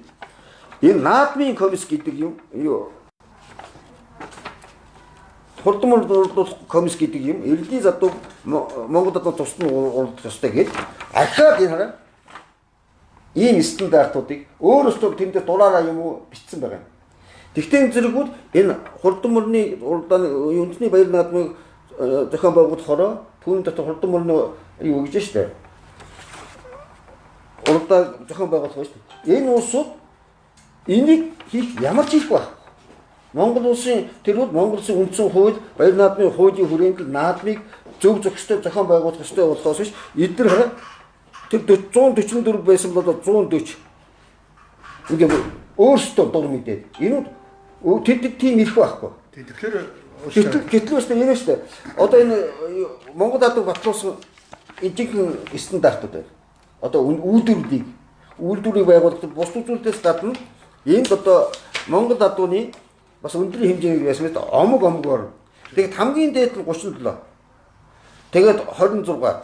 энэ наадмын комисс гэдэг юм юу хурдмөр комисс гэдэг юм эрдэнэ задуу Монголд одоо тусны уралдах ёстой гэж ахаад энэ хараа ийм стандартуудыг өөрөөсөө тэндээ дураараа юм уу бичсэн байгаа. Тэгтээ зэрэгүүд энэ хурдмөрний уралдааны үндэсний баяр наадмыг зохион байгуулахороо түүний дотор хурдмөрний юу гэж штэ уралдаа зохион байгуулах шүү дээ. Энэ улсууд энийг хийх ямар ч хийх байх. Монгол улсын тэр бол Монгол улсын үндсэн хууль, баяр наадмын хуулийн хүрээнд л наадмыг зөв зөвхөстэй зохион байгуулах ёстой болохоос биш. Эдгээр хараа тэр 144 байсан бол 140. Ингээд өөрсдөө дур мэдээд. Энэ тэд тийм ирэх байхгүй. Тэгэхээр гэтэл бас энэ шүү дээ. Одоо энэ Монгол адуу батлуулсан эдгээр стандартууд байна. Одоо үйлдвэрийг байгуулдаг бус үзүүлэлтээс гадна энд одоо Монгол адууны бас өндөр хэмжээний байсан мэт омогор. Тэгээд хамгийн дээд нь 37. Тэгээд 26.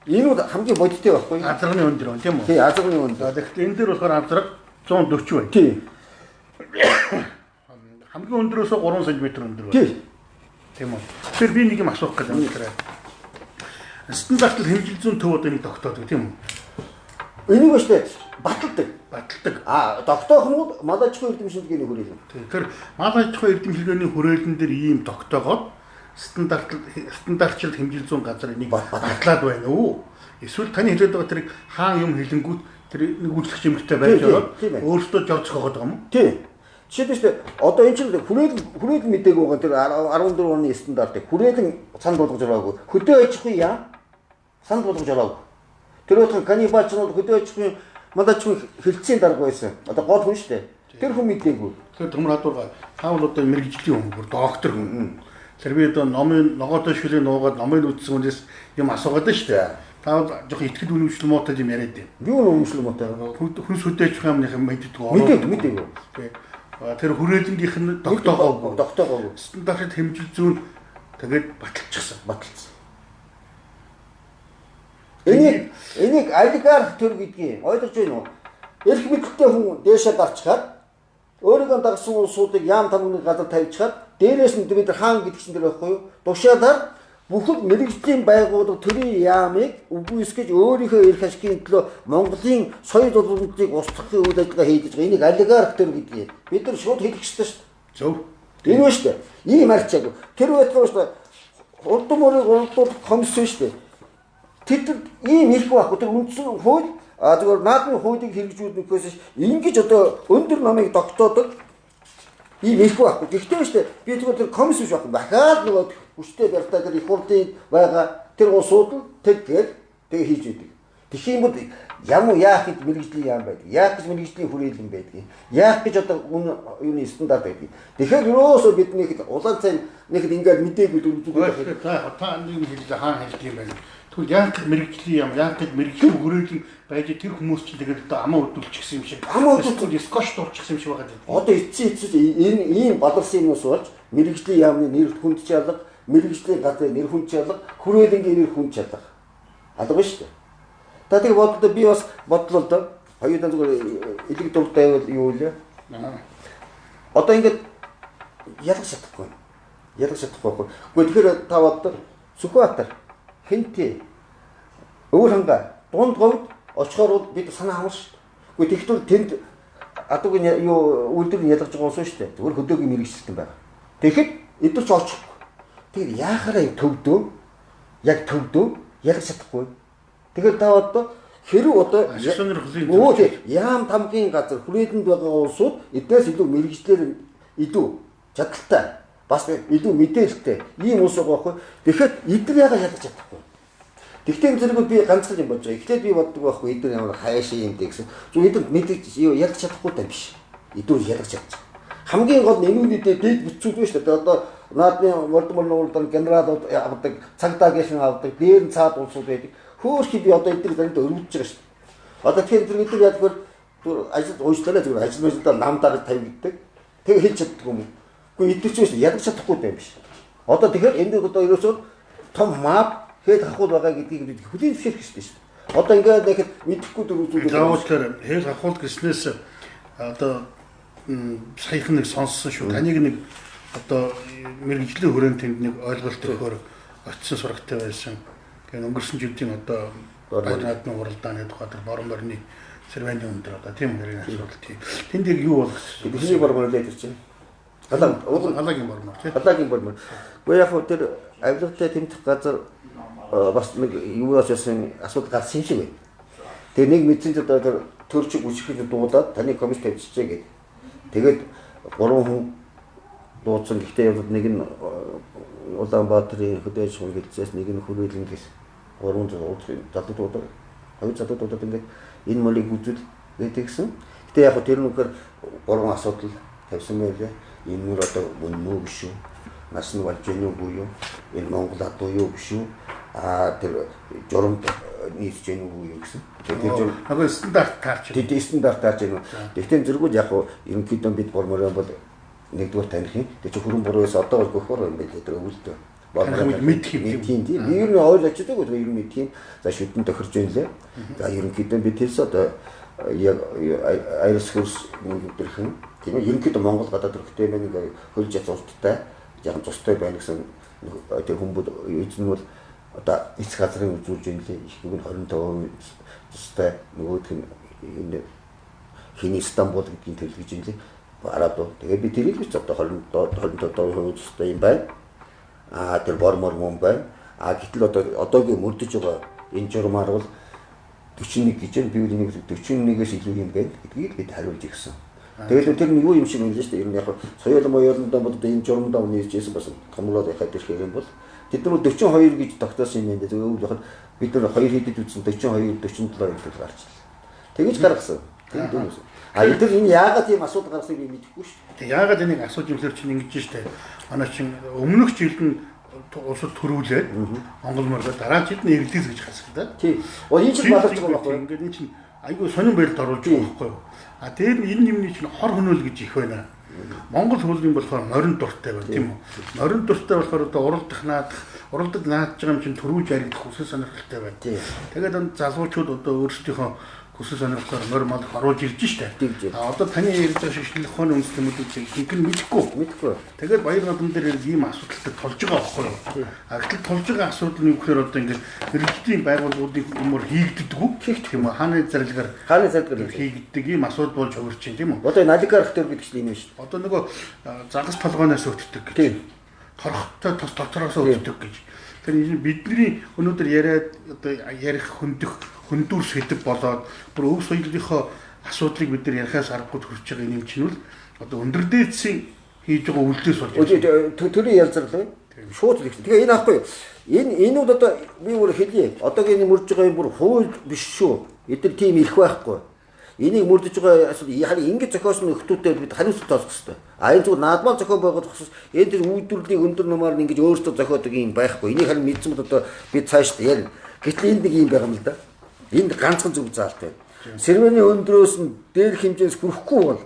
Энэ бол хамгийн бодиттой байхгүй. Азарганы өндөр байна тийм үү? Тий, азарганы өндөр. Тэгэхээр энэ дээр болохоор азарга 140 байна. Тий. Хамгийн өндөрөөсөө 3 см өндөр байна. Тий. Тийм үү? Тэгэхээр би нэг юм асуух гэж байна. Стандарт хэмжил зүүн төв одоо нэг тогтоодог тийм үү? Энийг ба штэ баталдаг. Тогтоох нь бол мал аж ахуйн эрдэмтдийн хүрээлэн. Тэгэхээр мал аж ахуйн эрдэмтдийн хүрээлэн дээр ийм тогтоогоод стандартчлал хэмжил зүүн газар энийг батлаад байна уу? Эсвэл таны хэлээд байгаа тэрийг хаан юм хэлэнгүүт тэр нэг үйлчлэгч эмэгтэй байж ороод өөртөө жор зохиогоод байгаа юм уу? Тий. Жишээлбэл одоо энэ чинь хүрээлэн мэдээг байгаа тэр 14 оны стандартыг хүрээлэн санд болгож байгаагүй. Хөдөө аж ахуйн яа санд болгож байгаагүй. Тэр утгаар каннибалч нь хөдөө аж ахуйн мадаж хилцээний дарга байсан. Одоо гол хүн шүү дээ. Тэр хүн мэдээгүй. Тэр төмөр хадуурга таавал одоо мэрэгжлийн хүн бүр доктор хүн. Тэр би одоо ногоодоо шүлээ нуугаад номыг үтсэн хүнээс юм асуугаад байна шүү дээ. Таавал жоох итгэл үнэмшил муутай юм яриад байна. Юу үнэмшил муутай? Хүн сүдэж юмных мэддэг. Мэдээгүй. Тэр хүрээлэнгийнх нь тогтоогоогүй. Тогтоогоогүй. Стандарт хэмжил зүүн Тэгээд баталчихсан. Баталсан. Энийг олигарх төр гэдгийг ойлгож байна уу? Эрх мэдэлтэй хүн дээшээ гарчхаад өөрийнхөө дагсан улсуудыг яам тамганы газар тавьчихад дээрээс нь бид хаан гэдэг чинь тэр байхгүй юу? Тушаалаар бүхэл мэрэгжлийн байгууллага төрийн яамыг үгүйсгэж өөрийнхөө эрх ашигын төлөө Монголын соёл уламжлалыг устгахын үйл ажиллагаа хийж байгаа. Энийг олигарх төр гэдгийг бид нар шууд хэлэх ёстой шүү дээ. Зөв. Энэ ба шүү дээ. Ийм арчааг. Тэр байтгаа шүү дээ. Урдсан мөрийг урдуулах комисс шүү дээ. Тэд ийм их байхгүй. Тэр үндсэн хууль зүгээр наадмын хуулийг хэрэгжүүлнэхээс ингэж одоо өндөр намыг тогтоодог ийм их байхгүй. Гэхдээ шүү дээ. Би тэр комисс биш байхгүй. Дахиад нөгөө хүчтэй барьтаа тэр их хурлын байгаа тэр улсууд тэгээд хийж идэг. Тэгэх юм бол яах гэж мэрэгжлийн яам байдаг. Яах гэж мэрэгжлийн хүрээлэн байдаг. Яах гэж одоо юуны стандарт байдаг. Тэгэхээр юусоо бидний улаан цай нэхэд ингээд мэдээгүй дүрмжүүлэх. Та нэг хэлээ хаан хэлдэг юм байна. Тэгвэл яах гэж мэрэгжлийн яам, яах гэж мэрэгжлийн хүрээлэн байж тэр хүмүүс чинь тэгээд одоо амаа өдөлчихсэн юм шиг. Амаа өдөлчихсөн скоч дуурчихсан юм шиг байгаа гэдэг. Одоо эцсийн ийм бадарсан юмнус болж мэрэгжлийн яамны нэр хүнд чалга, мэрэгжлийн газрын нэр хүнд чалга, хүрээлэнгийн нэр хүнд чалга. Алга шүү дээ. Та тэр бодлоо би бас бодлоо доо. Хоёулаа зүгээр элэг дуртай юу вэ? Одоо ингээд ялгах чадахгүй. Ялгах чадахгүй. Гэхдээ тэгэхээр та бодлоо Сүхбаатар хинтээ өөр ханга дунд говьд очихоор бид санаа хамар шүү дээ. Гэхдээ тэнд адуугийн юу үйлдвэр нь ялгаж байгаа уусаа шүү дээ. Зүгээр хөдөөгийн мэрэгчлэлтэн байгаа. Тэгэхэд эдгээр ч очихгүй. Тэгэхээр яахаараа төвдөө яг төвдөө ялгах чадахгүй. Тэгэхээр та одоо хэрэг одоо яам тамгын газар хүрээлэнд байгаа улсууд эднээс илүү мэрэгчлэр илүү чадaltaй бас илүү мэдээлэлтэй ийм улс байгаа байхгүй. Тэгэхээр эдгээр яагаад ялгах чадахгүй. Тэгтээ зэрэг би ганцхан юм болж байгаа. Эхлээд би боддог байхгүй эдгээр ямар хайшаа юм дээ гэсэн. Зөв эдгээр мэдээж ялгах чадахгүй тань биш. Эдгээр ялгах чадчих. Хамгийн гол нь энүүнийдээ дэд бүтцүүд байна шүү дээ. Одоо наадмын Володимир Нуурдан генералууд авдаг, цагдаагийнхан авдаг, дээр нь цаад улсууд байдаг. Хөөхий би одоо эдгээр заримд өрөвдөж байгаа шүү дээ. Одоо тэгэхээр тэр эдгээр яг бүр ажил уучлаарай зүгээр ажил мэжлээ намдаа тавигддаг. Тэг хийж чаддаг юм уу? Гэхдээ эдгээр ч биш ядаж чадахгүй юм биш. Одоо тэгэхээр энд одоо ерөөсөө том мап хэд хахуул байгаа гэдгийг бид хөлийн зөвшөөрөх хэрэгтэй шүү дээ. Одоо ингээд нэг мэдэхгүй дөрвөлүүд заавалчлаар хэд хахуул гэснээс одоо саяхан нэг сонссон шүү. Таныг нэг одоо мэрэгжлийн хүрээнд тэнд нэг ойлголт өгөхөөр очисон сурагтай байсан. Тэгээд өнгөрсөн жилийн одоо наадмын уралдааны тухай тэр борон борны сервэний өндөр одоо тийм нэрийн асуудал тийм. Тэнд яг юу болох вэ? бидний борон лээд чинь. Халагийн борон тийм. Халагийн борон. Гэхдээ яг тэр авилгатай тэмдэх газар бас нэг юугаас ясан асуудал гарсан юм шиг байна. Тэгээ нэг мэдсэн ч одоо тэр төрчиг үсгэхэд дуудаад таны комисс тавьчихжээ гэдэг. Тэгээд 3 хүн дуудсан. Гэхдээ нэг нь Улаанбаатарын хөдөөж хүн гэлцээс нэг нь хүрээлэнгээс 3 залуудууд хоёр залуудууд ингээд энэ молыг үзүүл гэдэг гисэн. Гэтэ яг тэр нүгээр 3 асуудал тавьсан байлээ. Энэ нүр одоо мөн биш үү? Нас нь болж гэнэ үгүй юу? Энэ Монгол адуу юу биш үү? Тэр журамд нийцж гэнэ үгүй юу гэсэн. Тэр журам хагас стандарт таарч. Тэд стандарт таарч гэнэ. Тэгтээ зэрэгүүд яг ерөнхийдөө бид гормороо бол нэгдүгээр таних юм. Тэг чи хүрэн буруугаас одоо бол гөхөр юм байлээ тэр өвөлдөө. Мэдх юм тийм. Би ер нь ойл очдөг үү ер нь мэдх юм. За шүтэн тохирж байна лээ. За ерөнхийдөө бид тэрс одоо яг айрс хөрс мөнгөдөрхөн тийм ээ ерөнхийдөө Монгол гадаад төрхтэй байна нэг хөлж язуурттай яг цустай байна гэсэн тэр хүмүүс эзэн бол одоо эцэг газрын үзүүлж байна лээ. Их нэг нь 25% цустай нөгөөх нь энэ хин Стамбул гэдгийг төлөвлөж байна лээ. Араад. Тэгээд би тэрийг биш одоо 27% цустай юм байна. Тэр бормор мөн байна. Гэтэл одоогийн мөрдөж байгаа энэ журмаар бол 41 гэж би үнийг 41-ээс илүү юм байна гэдгийг бид хариулж ирсэн. Тэгээд тэр нь юу юм шиг юм л шүү дээ. Ер нь яг соёл моёлондоо бодод энэ журмдаа нийлжсэн бас томлоод яхад ирэх юм бол тэд нар 42 гэж тогтоосон юм байна. Зөв яг бид нар 2 хэдэд үзсэн 42 47 гэдэг гарчлаа. Тэгэж гаргасан. Тэр энэ яагаад тийм асуудал гаргасыг би мэдэхгүй шүү дээ. Тэг яагаад энийг асууж юмлэр чинь ингэж штэ. Манай чинь өмнөх жилд нь улсад төрүүлээд Монгол мөрөд дараа жилд нь эглээс гэж хасдаг да. Тийм. Энэ чинь баларч байгаа байхгүй. Ингээд энэ чинь айгүй сонирн байралд оруулж байгаа байхгүй юу. Тэр энэ юмний чинь хор хөнөөл гэж их байна. Монгол хуулийн болохоор морин дуртай байна тийм үү? Морин дуртай болохоор одоо уралдах наадах байгаа юм чинь төрүүж яригдах хүсэл сонирхолтой байна. Тэгээд залуучууд одоо өөрсдийнхөө хүсэл сонирхлоор морь мал оруулж ирж штэ. Одоо таны ярьж байгаа шишнэл ухааны үндэсний мэдээлэл хинхэн мэдэхгүй. Тэгээд баяр наадам дээр ийм асуудалтай тулж байгаа байхгүй юу? Гэтэл тулж байгаа асуудал нь юу гэхээр одоо ингээд мэрэгжлийн байгууллагуудын юмор хийгддэг тийм үү? Хааны зарилгаар хийгддэг ийм асуудал болж хувирч байна тийм үү? Одоо налигарх төр гэдэг чинь юм шүү дээ. Одоо нөгөө загас толгойноос өвддөг гэж. Торхтой тос дотроос өвддөг гэж. Тэр бидний өнөөдөр яриад одоо ярих хөндүр сэдв болоод бүр өв соёлынхоо асуудлыг бид нар ярихаас аргагүй төрж байгаа юм чинь бол одоо өндөр дээдсийн хийж байгаа үйлдэлс болж байна. Төрийн ялзарлаа. Шууд л ихсэн. Тэгээ энэ аахгүй юу? Энэ бол одоо би өөр хэлье. Одоогийн мөрж байгаа юм бүр хууль биш шүү. Эдгээр тийм ирэх байхгүй. Энийг мөрдөж байгаа асуудал харин ингэж зохиосон нөхдүүдэд бид хариуцлага тоосох хэрэгтэй. Энэ зүгээр наадмаар зохион байгуулах гэсэн энэ тэр үйлдвэрлэлийн өндөр нумаар ингэж өөрсдөө зохиодог юм байхгүй. Энийг харин мэдсэн бол одоо бид цааш ярина. Гэтэл энд нэг юм байгаа юм л да. Энд ганцхан зөв заалтай. Сэрвэний өндрөөс нь дээр хэмжээс хүрэхгүй бол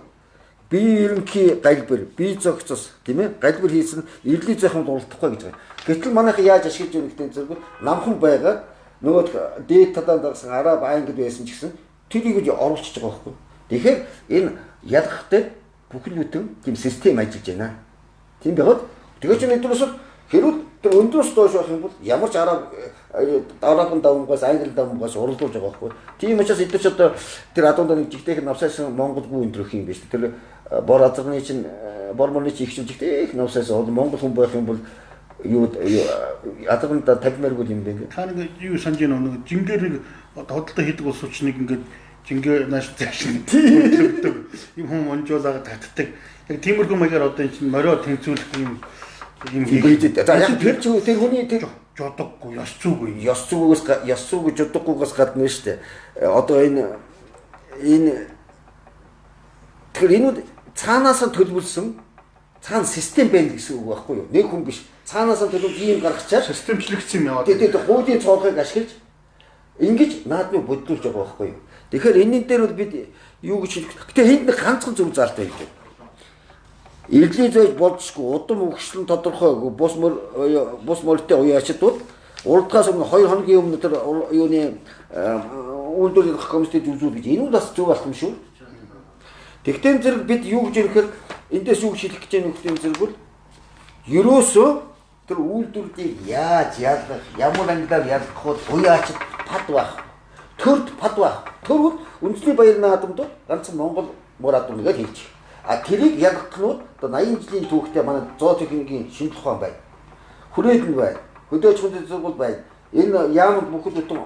бие ерөнхий галбир, бие зохицос тийм ээ галбир хийсэн эрлий зохиомд уралдахгүй гэж байгаа. Гэтэл манайх яаж ашиглаж өгөх гэдэг зэрэг намхан байгаад нөгөө дээд талаар дарсан араб англи байсан ч гэсэн тэрийг оруулчихж байгаа байхгүй. Тэгэхээр энэ ялгахтай бүхэл бүтэн тийм систем ажиллаж байна. Тийм байгаад тэгээд ч нэдрээс хэрүүл тэр өндөөс доош байх юм бол ямар ч арабын давмгаас англи давмгаас уралдуулж байгаа байхгүй. Тийм учраас эдгээр ч одоо тэр адуунд нэг жигтэйх навсаасан Монголгүй өндрөх юм биш. Тэр бор азарны чинь бор мөрний чинь их жигтэйх навсаасан Монгол хүн байх юм бол юу адуунд 50 мэргүүл юм бэ. Та нэг юу санаж байна нэг жингээр нэг хөдөлтөд хийдэг улс учраас нэг ингээд жингээ нааш цааш төлөвдөг юм хүм онжуулаад татдаг. Яг тиймэрхүү маягаар одоо энэ чинь морио тэнцүүлэх юм хийж. За яг тэр хүний тэр жодоггүй ёс зүйгүй. Ёс зүйгээс жодоггүйгээс гадна шүү дээ. Одоо энэ тэр энэ цаанаасаа төлөвлөсөн цаана систем байна гэсэн үг байхгүй юу? Нэг хүн биш. Цаанаасаа төлөвлөж ийм гаргачаар системчлэгдсэн юм яваад. Тэгээд хуулийн цоохыг ашиглаж ингэж наадмыг бодлуулж байгаа байхгүй юу? Тэгэхээр энэний дээр бол бид юу гэж хэлэх. Гэтэ энд нэг ганцхан зөв заалтай юм. Иргэний зөөж болцсгүй удам өгшлэн тодорхойгүй бус мөртэй уяачдууд уралдахаас өмнө 2 хоногийн өмнө тэр юуны үйлдвэрлэх комиссэд үзүүл гэж энэ нь бас зөв болох юм шүү. Тэгтэн зэрэг бид юу гэж ирэхээр эндээс юу гэж хэлэх гэж байгаа нөхдөд зэрэг бол ерөөсөө тэр үйлдвэрлэлийг яаж ялгах, ямар ангилаар ялгах вэ? Уяачд пад байх. Төрд пад байх. Төрөв үндэсний баяр наадамд ганцхан Монгол мөр адуу нэгээр хэлж. А тэрийг ялгахнууд одоо 80 жилийн түүхтэй манай зоотехникийн шинжлэх ухаан байна. Хүрээлэн байна. Хөдөөж хүндэт зургуул байна. Энэ яамд бүхэл бүтэн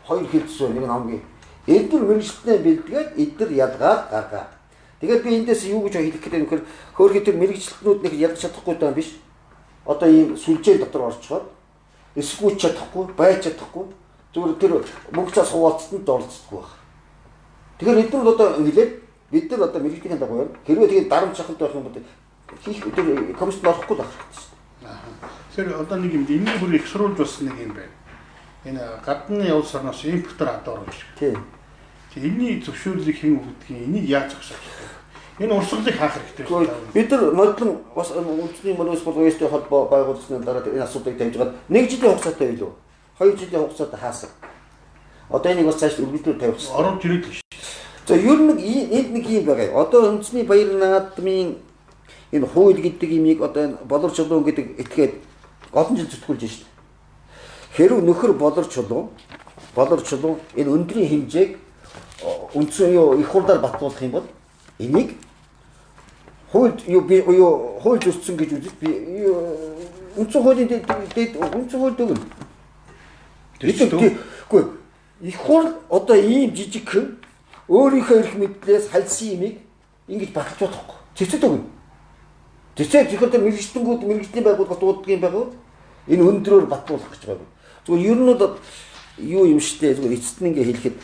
хоёр хэлцсэн нэг намгийн. Эдгээр мэрэгчлэнээ бэлдгээд эдгээр ялгаад гаргаа. Тэгээд би эндээс юу гэж хэлэх гэдэг нөхөр хөөрхий тэр мэрэгчлэнүүд нэг ялгах чадахгүй даа биш. Одоо ийм сүлжээ дотор орчхоод эсгүүч чадахгүй, байж чадахгүй. Зүгээр тэр мөнгөцөөс хуваалцсанд оролцдоггүй байна. Тэгэхээр эдгээр одоо хэлээд бид нар одоо мэрэгжлийн дагуу байна. Хэрвээ тэгээд дарамт шахалт байх юм бол хийх тэр комиссд орохгүй байх хэрэгтэй. Тэр одоо нэг юм энэ бүр их сурулж болсон нэг юм байна. Энэ гадны явц орноос импортоор адуу оруулж. Тийм. Энийний зөвшөөрлийг хэн өгдгийг энийг яаж зогсоож байна? Энэ урсгалыг хаах хэрэгтэй байна. Бид нар модлон бас үндэсний мөрөөс бол ОСТ холбоо байгуулсны дараа энэ асуудлыг тавьж гад 1 жилийн хугацаатай илүү 2 жилийн хугацаатай хаасан. Одоо энийг бас цааш өргөжлөөр тавих хэрэгтэй. Орон ирээд л шүү. За ер нь энд нэг юм байгаа. Одоо үндэсний баяр наадмын энэ хууль гэдэг имийг одоо болор чулуун гэдэг этгээд олон жил зүтгүүлж байна шүү дээ. Хэрв нөхөр болор чулуун энэ өндрийн хэмжээг үндсэн их хурлаар батлуулах юм бол энийг хууль зүссэн гэж үзэж би үндсэн хуулийн дэд үндсэн хууль дэгнэ. Тэгэхгүй их хурл одоо ийм жижигхэн өөрийнхөө эрх мэдлээс хальсан юмыг ингэж баталж болохгүй. Цэцэд өгнө. Цэцэд зөвхөн мэрэгжлийн байгууллага дууддаг юм байгаад энэ өндрөөр батлуулах гэж байгаа. Зүгээр ер нь бол юу юм штэ зүгээр эцэст нь ингээ хэлэхэд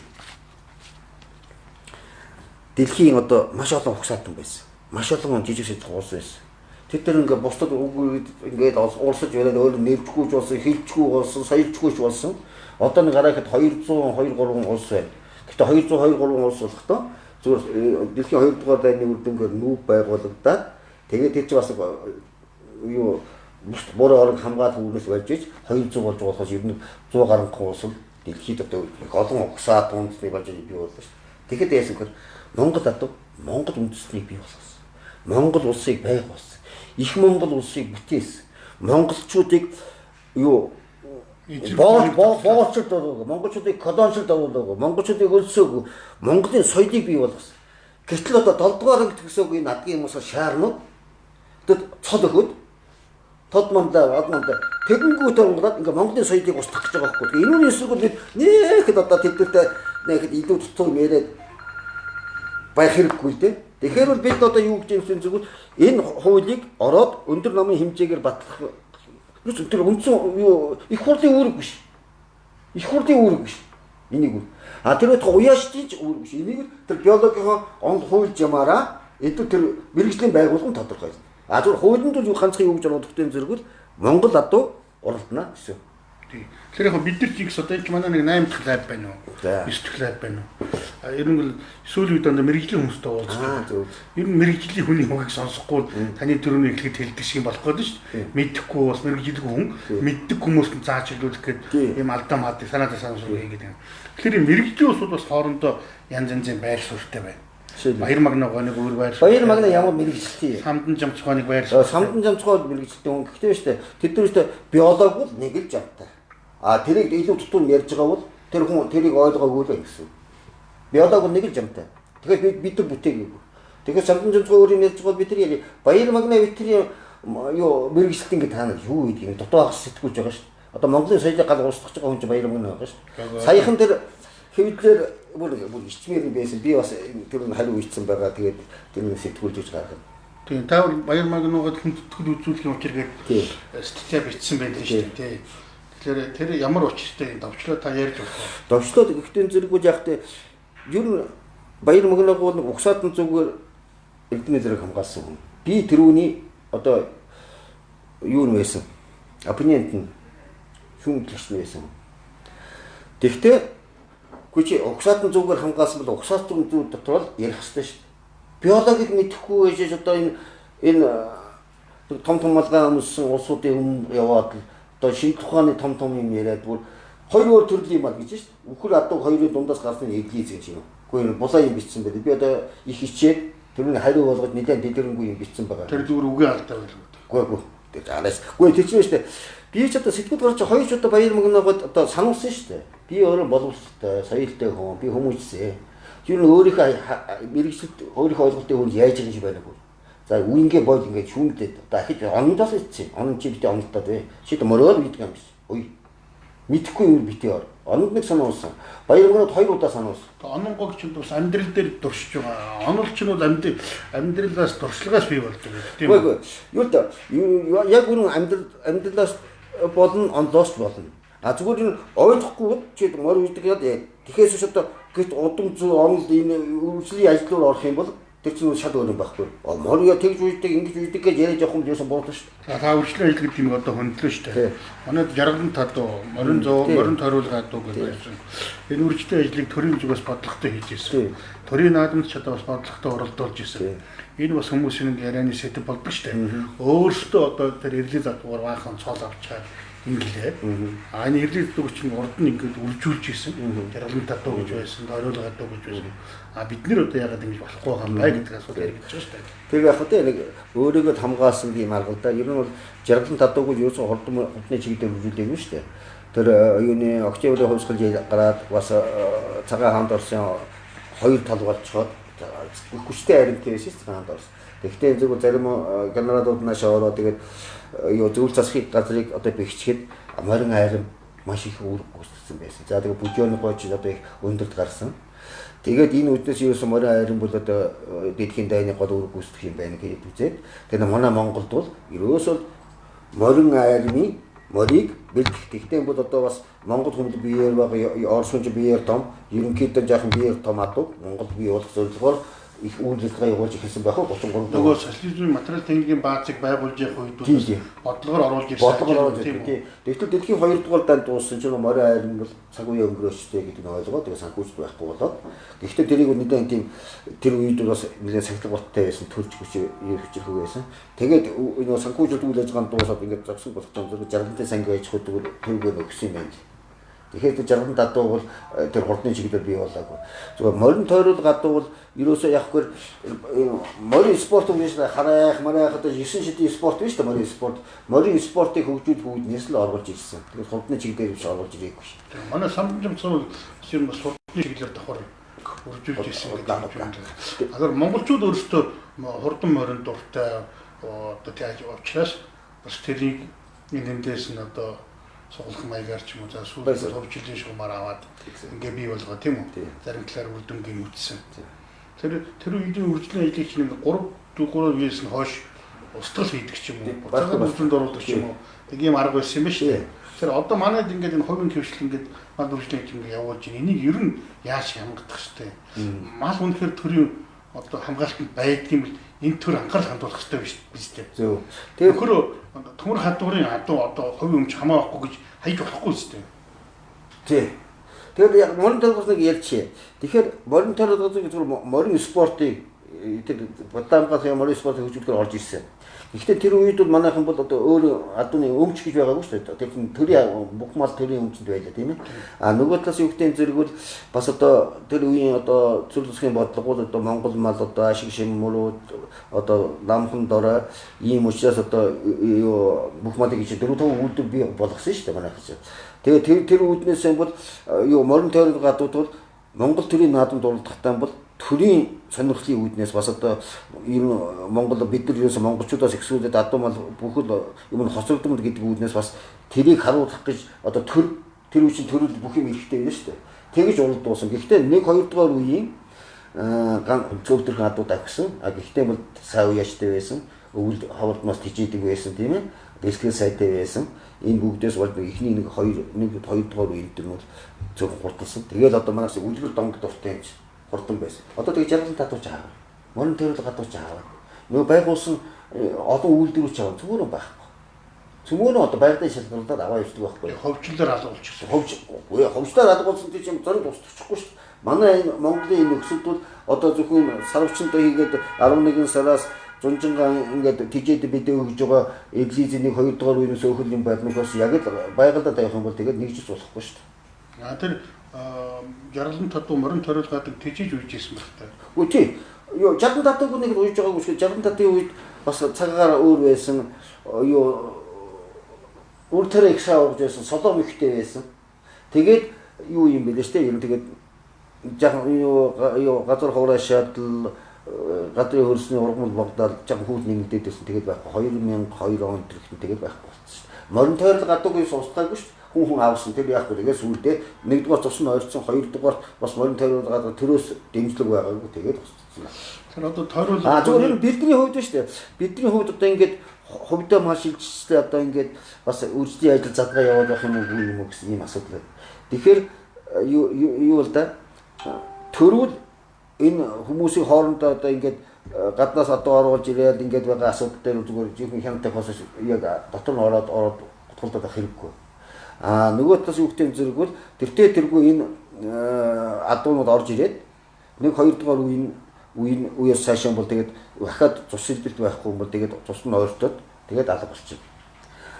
дэлхийн одоо маш олон хугацаатан байсан. Маш олон жижиг сэдв уус байсан. Тэд нар ингээ бусдад ингээд урсаж яриад өөр нэрчгүүж болсон, хилчгүй болсон, соёлчгүйч болсон. Одоо нэг гараа ихэд 200 2 3 улс байна. Гэхдээ 200 2 3 улс болохдоо зүгээр дэлхийн 2 дугаар дайны үр дүнгээр нүүб байгуулагдаад Тэгээд тэр чинь бас юу буруу орог хамгаалах үүрээс болж иж 200 болж байгаа болохоос ер нь 100 гаруй улс дэлхийд одоо олон угсаа дундсны болж бий боллоо шүү. Тэгэхэд яасан гэхээр Монгол одоо Монгол үндэстнийг бий болгосон. Монгол улсыг байгуулсан. Их Монгол улсыг бүтээсэн. Монголчуудыг юу боолчод болов. Монголчуудыг колоничлд болов. Монголчуудыг өлсөөг. Монголын соёлыг бий болгосон. Гэтэл одоо 7 дугаар анги төгсөөг энэ адгийн юмсаа шаарнууд одоо цол өгөөд тод мандаа тэгэнгүүт онгороод ингээ Монголын соёлыг устгах гэж байгаа байхгүй. Энэ үеэсгүй нээхэд одоо тэднэртэй нээхэд илүү тутам яриад байх хэрэггүй дээ. Тэгэхээр бол бид одоо юу гэж юмсэн зүгэл энэ хуулийг ороод өндөр намын хэмжээгээр батлах тэр үндсэн юу их хурлын үүрэг биш. Их хурлын үүрэг биш. Энийг үл. А тэр уяашдын ч үүрэг биш. Энийг тэр биологийн он хуульж ямаараа эдгээр тэр мэрэгжлийн байгууллагын тодорхой. А зөв хуулинд бол ганцхан юу гэж бодохтой зэрэгэл Монгол адуу оролдоно гэсэн. Тийм. Тэр яг бид нар ч одоо энэ манай нэг 8 дахь лаб байна уу? 9 дахь лаб байна уу? Ер нь бол сүүлийн үед одоо мэрэгжлийн хүмүүстэй уулзсан. Ер нь мэрэгжлийн хүний хөгжийг сонсохгүй таны төрөний эхлэхэд хэлдэг шиг болох гэдэг шүү дээ. Мэдхгүй бас мэрэгжлгүй хүн мэддэг хүмүүст нь зааж хэлүүлэх гэдэг ийм алдаа маад санаатаа санамсруу хийгээд байна. Тэгэхээр энэ мэрэгжлийн усуд бас хоорондоо янз янзын байр суурьтай байна. Баяр магнаа нэг өөр байр. Баяр магнаа ямар мэрэгчлээ. Самдан жамцгоо нэг байр. Самдан жамцгоо мэрэгчлээ хүн гэхдээ шүү дээ. Тэд нар шүү дээ биолог бол нэг л жамтай. А тэрийг илүү тутам ярьж байгаа бол тэр хүн тэрийг ойлгоогүй л гэсэн. Биолог бол нэг л жамтай. Тэгэхээр бид нар бүтээгээгүй. Тэгэхээр самдан жамцгоо өөр юм ярьж байгаа бид нар баяр магнаа витрийн юу мэрэгчлээ ингэ таана юу гэдэг юм дотоо хас сэтгүүлж байгаа шүү. Одоо Монголын соёлыг гал устгах байгаа хүн чинь баяр магнаа байгаа шүү. Саяхан тэр хэвлэлээр бүр ичмээр байсан би бас тэр нь хариу үйцсэн байгаа. Тэгээд тэр нь сэтгүүлж гэж гаргав. Тийм та баяр магнуугаад хүндэтгэл үзүүлэхийн учиргээд статья бичсэн байдаг шүү дээ. Тэгэхээр тэр ямар учиртай давчлаа та ярьж байна. Давчлаад ихтэй зэрэггүй яахтай ер нь баяр магнууг бол угсаатан зүгээр эрдэнэ зэрэг хамгаалсан хүн. Би тэрүүний одоо юу нь байсан? Оппонент нь хүндлэгч нь байсан. Тэгтээ Күчи угсаатан зүгээр хамгаалсан бол угсаатан зүйл дотор л ярих хэрэгтэй шүү дээ. Биологийг мэдэхгүй байж одоо энэ том малгай өмссөн улсуудын өмнө яваад одоо шинэ тухааны том юм яриад бүр хоёр өөр төрлийн мал гэж шүү дээ. Үхэр адуу хоёрын дундаас гарсан эглиз гэж юм. Гэхдээ булаа юм бичсэн байдаг. Би одоо их хичээд тэрний хариу болгоод нэлээд дэлгэрэнгүй юм бичсэн байгаа. Тэр зүгээр үгүй алдаа байлгүй. Үгүй. Тэр араас. Үгүй тэр чинь шүү дээ. Би ч одоо сэтгэл гарч хоёр ч одоо баяр магнаагад одоо сануулсан шүү дээ. Би өөрөө боловсролтой, соёлтой хүн, би хүмүүжсэн. Юу н өөрийнхөө мэрэгчлэлт өөрийнхөө ойлголтын хүн яаж байгаа юм байна вэ? За үингээ бод ингээд шүүмдээд дахиж ондоос ицсэн. Онд чи битээ ондтаад бай. Чи мөрөөр үйдэг юм биш. Ой. Мэдхгүй юм битээ ор. Онд нэг сануулсан. Баяр магнаад хоёр удаа сануулсан. Ононгог ч бас амьдрал дээр дуршиж байгаа. Онол ч нь бол амьдралаас дуршлагаас бий болдог тийм үү? Юу да яг үнэн амьдралаас болон ондоос болно. А зүгээр нь ойлгохгүй чи мөр үйдэг яа. Тэгэхээс одоо гэт удам зүү онол энэ үйлчлэлийн ажил руу орох юм бол тэр чинь шал өөр юм байхгүй. Мөр яа тэгж үйдэг ингэж үйдэг гэж яриад явах юм ерөөсөн буудлаа шүү дээ. Та үйлчлэлийн ажил гэдэг юм одоо хөндлөө шүү дээ. Манайд жаргалан тадуу, морин зөө, морин тойруулгаа дуу гэж байсан. Энэ үйлчлэлийн ажлыг төрийн зүгээс бодлоготой хийж ирсэн. Төрийн наадамд ч одоо бас бодлоготой оролдуулж ирсэн. Энэ бас хүмүүсийн ярианы сэдэв болдог шүү дээ. Өөрсдөө одоо тэр эрлээ задгаар баахан цол авчаад инглээ. А энэ эрлээ задгаар чинь урд нь ингээд үржүүлж ирсэн. Жаргалан тадуу гэж байсан, тойруулгаа дуу гэж байсан. А бид нэр одоо яагаад ингэж болохгүй байгаа юм бай гэдэг асуудал яригдж байгаа шүү дээ. Тэр яг хөтэ нэг өөрийгөө хамгаалсан юм алгадаа. Ер нь бол жаргалан тадуугүй ерөөсөн хурдны чиглэлээр үржүүлдэг юм шүү дээ. Тэр юуны октябрийн хувьсгал гараад бас цагаан хаанд орсон хоёр тал болцоход хүчтэй харимттай байсан шүү дээ хаанд орсон. Тэгэхдээ зөвхөн зарим генералууд наашаа ороод тэгээд юу зөвлөлт засахын газрыг одоо бэхжихэд морин айрам маш их үүрэг гүйцэтгэсэн байсан. За тэгээд бүжөөний гооч одоо их өндөрт гарсан. Тэгээд энэ үднээс юусэн морин айрам бол одоо дэлхийн дайны гол үүрэг гүйцэтгэх юм байна гэж үзээд тэгээд манай Монголд бол ерөөсөө морин айрмын морийг бэлтгэх. Тэгтээ бол одоо бас Монгол хүмүүс биеэр байгаа Орос хүн биеэр том, ерөнхийдөө жаахан биеэр том адуу Монгол бие болох зорилгоор их үйл ажиллагаа явуулж эхэлсэн байх уу 33 нөгөө социализмын материал техникийн баазыг байгуулж явах үед бол бодлогоор оруулж ирсэн тийм. Тэгвэл дэлхийн 2 дугаар данд дууссан чинь морин айрын бол цаг үе өнгөрөөчтэй гэдэг нь ойлгоод тэгээ санхүүжилт байхгүй болоод гэхдээ тэрийг нэгэн тийм тэр үед бас нэгэн сахилгаттай байсан төрж хүч хүчрэх байсан. Тэгээд нөгөө санхүүжилт үйл ажиллагаанд дуусаад ингээд зогсон болох юм зэрэг жаргалтай сангийн аж ахуй төгөөр өгсөн юм байна. Тэгэхээр жаргал гадуу бол тэр хурдны чиглэлээр бий болоогүй. Зүгээр морин тойрол гадуу бол ерөөсөө явахгүй морин спорт гэж харах марах одоо 9 шидийн спорт биш үү морин спорт. Морин спортыг хөгжүүлэх үүднээс л оруулж ирсэн. Тэгэхээр хурдны чиглэлээр биш оруулж ирээгүй шүү. Манай самжимцсан юм бас хурдны чиглэлээр давхар хөгжүүлж ирсэн гэдэг юм. Агаар монголчууд өөрсдөө хурдан морин дуртай одоо яаж учраас бас тэрийг эндээс нь одоо соголох маягаар ч юм уу за сүүлд хөвчлөлийн шугамаар аваад ингээ бий болгоо тийм үү. Зарим талаар үр дүнгийн үтсэн. Тэр үеийн үржлийн ажлыг чинь 3 виэс нь хойш устгал хийдэг ч юм уу. Буцаагаар үржинд оруулдаг ч юм уу. Нэг юм арга байсан юм ба шүү. Тэр одоо манайд ингээд энэ хувийн хөвшил ингээд мал үржлийн ажил ингээ явуулж байна. Энийг ер нь яаж хямгадах хэвтэй. Мал үнэхээр төрийн одоо хамгаалтанд байдгийн бил энэ төр анхаарал хандуулах хэрэгтэй биш үү? Зөв. Тэр хөрөө төмөр хадуурын адуу одоо хувийн өмч хамаахгүй гэж хайж болохгүй шүү дээ. Тий. Тэгэхээр яг морин тойрогоос нэг ярьчих. Тэгэхээр морин тойрогоос зүгээр морин спортыг тэр Батамгаас морин спортыг хөгжүүлэхээр орж ирсэн. Гэхдээ тэр үед бол манайхан бол одоо өөр адууны өмч гэж байгаагүй шүү дээ. Тэр төрийн бүх мал төрийн өмчөнд байлаа тийм ээ. А нөгөө талаас юу гэдэг зэрэгвэл бас одоо тэр үеийн одоо зүйл засгийн бодлого бол одоо Монгол мал одоо ашиг шиммөрүүд одоо намхан дорой ийм учраас одоо юу бүх малыг чинь 4-5 үйлдэл бий болгосон шүү дээ манайхан. Тэгээ тэр үүднээс бол юу морин тойрол гадууд бол Монгол төрийн наадамд уралдахдаа бол төрийн сонирхлын үүднээс бас одоо ер нь Монгол бид нар ерөөсө монголчуудаас ихсүүлээд адуу мал бүхэл юм нь хоцрогдмол гэдэг үүднээс бас тэрийг харуулах гэж одоо тэр үеийн төрөл бүх юм эрэхтэй байна шүү дээ. Тэгэж уралдуулсан. Гэхдээ 1-2 дугаар үеийн зөвлөрх адууд агсан. Гэхдээ бол сая уяачтай байсан. Өвөл хавардмаас тижээдэг байсан тийм ээ. Дэлгэр сайтай байсан. Энэ бүгдээс бол эхний 1-2 дугаар үед нь бол зөв хурдсан. Тэгээд одоо манайс үлгэр донг дуртай юм чи хурдан байсан. Одоо тэгээд жаргал татууч аав. Морин тойрол гадууч аав. Нөгөө байгуулсан олон үйлдвэрч аав зүгээр байхгүй. Цөмөр одоо байгалийн шалгалтад аваа явдаг байхгүй. Ховчлоор алгуулчихсан. Ховчлоор алгуулсан тийм зориг тусчихгүй шүү дээ. Манай энэ Монголын энэ нөхцөлд бол одоо зөвхөн сарвчтай хийгээд 11 сараас зунжингаа ингээд тижээд бидээ өгж байгаа эглизийн 1-2 дугаар үеийнээс өөхөл юм байднаас яг л байгальдаа тавих юм бол тэгээд нэгжиж болохгүй шүү дээ. Тэр жаргалын татуу морин тойрол гадаг тижиж үйж ирсэн байх таа. Үгүй тий. Юу жаргалын татууг нэг үйж байгаагүй шүү. Жаргалын татуугийн үед бас цагаагаар өөр байсан. Юу үртэр их саавж байсан, солом ихтэй байсан. Тэгээд юу юм бэ лээ ер нь тэгээд юу газар хураашаад гадрын хөрсний ургамал богдоод жаг хүүд нэгдээд байсан. Тэгээд байхгүй 2002 онд тэрхтэн тэгээд байхгүй болсон шүү. Морин тойрол гадуугийн сустгаагүй шүү. Хүн авсан тэр яахгүй тэгээд сүүлдээ 1-р цус нь ойрцсон 2-р бас морин тойрол гадаа төрөөс дэмжлэг байгаагүй тэгээд болсон. Тэр одоо тойрол зүгээр бидний хувьд шүү дээ. Бидний хувьд одоо ингээд хувьдаа маш шилжчихлээ одоо ингээд бас үржлийн ажил задгаа яваад байх юм уу гэсэн ийм асуудал байна. Тэгэхээр юу бол да төрүүл энэ хүмүүсийн хоорондоо одоо ингээд гаднаас одоо оруулж ирээд ингээд байгаа асуудал дээр зүгээр жинхэнэ хяналттай процесс яг дотор нь ороод тулдаад авах хэрэггүй. Нөгөө талаас юу гэдэг зэрэг бол тэргүй энэ адуунууд орж ирээд 1-2 дугаар үеэс цаашаа бол тэгээд дахиад цус шилжилт байхгүй юм бол тэгээд цус нь ойртоод тэгээд алга болчихно.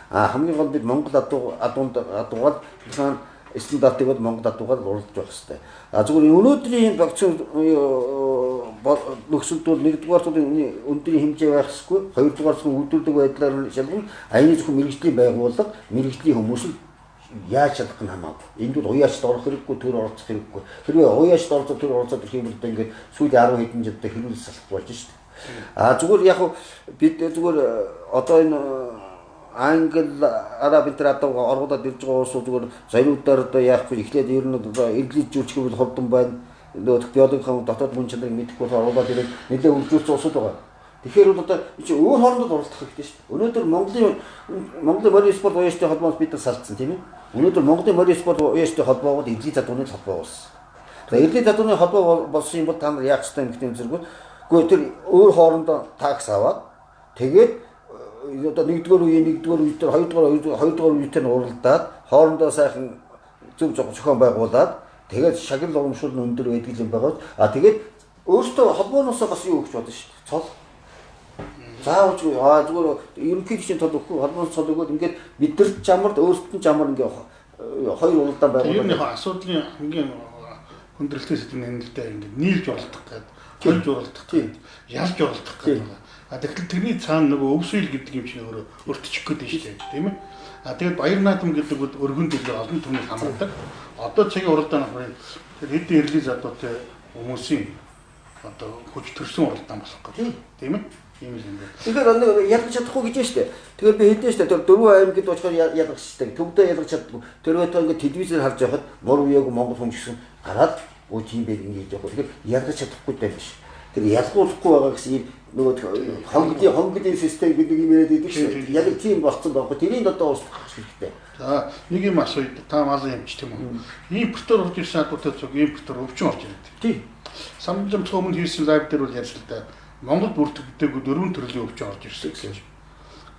Хамгийн гол бид Монгол адуугаар цаана стандартыг бол Монгол адуугаар уралдаж байх хэрэгтэй. Зүгээр өнөөдрийн вакцин нөхцөлд бол 1-р зүйлийн өндрийн хэмжээ байх ёсгүй, 2-р зүйл үйлдвэрлэдэг байдлаар шалгана. Аяны зөвхөн мэрэгжлийн байгууллага, мэрэгжлийн хүмүүс нь яаж чадах нь хамаагүй. Энд бол уяачд орох хэрэггүй, төр оролцох хэрэггүй. Хэрвээ уяачд оролцоод төр оролцоод ирэх юм бол ингээд сүүлийн 10 хэдэн жилдээ хэрүүл салах болж шүү дээ. Зүгээр яг бид зүгээр одоо энэ Англи, Араб интернетээр оргуудад ирж байгаа улсууд зүгээр зориудаар одоо яахгүй эхлээд ер нь одоо инглизжүүлчих бол хурдан байна. Нөгөө биологийн дотоод мөн чанарыг мэдэхгүй бол оргуудад ирээд нэлээд хөгжүүлсэн улсууд байгаа. Тэгэхээр бол одоо чи өөр хоорондоо уралдах хэрэгтэй шүү дээ. Өнөөдөр Монголын морин спорт уяачтай холбоос бид нар салцсан тийм ээ. Өнөөдөр Монголын морин спорт уяачтай холбоогод эдлийн задууны холбоо болсон. За эдлийн задууны холбоо болсон юм бол та нар яах ёстой юм гэх юм зэрэг Гэхдээ тэр өөр хоорондоо такс аваад тэгээд одоо нэгдүгээр үеийн дээр хоёрдугаар үеийнтэй нь уралдаад хоорондоо сайхан зөв зохион байгуулад тэгээд шагнал урамшуул нь өндөр байдаг юм байгаа. Тэгээд өөртөө холбооноос бас юу гэж бодно шүү дээ. Цол. Заавч зүгээр ерөнхийдөө чинь тол өгөхгүй холбооноос цол өгөөд ингээд бидэрт чамард өөртөө чамар ингээд хоёр уралдаан байгуулдаг. Энэ асуудлын хамгийн хүндрэлтэй сэдв нь л дээ ингээд нийлж уралдах гэдэг, хөлж уралдах гэдэг, ялж уралдах гэдэг. Тэгэхээр тэрний цаана нөгөө өвсөйл гэдэг юм чинь өөртөчих гээд шүү дээ, тийм ээ. Тэгээд баяр наадам гэдэг бол өргөн дэлгэр олон түмнийг хамаардаг. Одоо цагийн уралдаан ахрын тэр хэдийн эрлийн задуутай хүмүүсийн одоо хүч төрсөн уралдаан болох гэдэг, тийм ээ. Тийм л юм байна. Тэгэхээр ялгаж чадахгүй гэж байна шүү дээ. Тэгэхээр би хэдэн шүү дээ. Дөрвөн аймагт очихоор ялгаж шүү дээ. Төвдөө ялгаж чаддгүй. Тэр өдөө ингээд телевизээр харж байхад мөр үеэгүй монгол хүн гэсэн гараад өө тийм байг ингэж явах. Тэгэхээр ялгаж чадахгүй байх биш. Тэр ялгуулахгүй байгаа гэсэн ийм нөгөө хонгодын систем гэдэг юм яриад байдаг шүү дээ. Яг тийм болцсон байхгүй. Тэрийг одоо устгах хэрэгтэй. За нэг юм асууя. Та малын юмч тийм үү? Импортоор орж ирсэн адуутай цог импортоор өвчин орж ирээд. Тийм. Самжим цөмөнд хийсэн лайв дээр бол ярьсан л да. Монгол бүртгэгдээгүй дөрвөн төрлийн өвчин орж ирсэн гэж.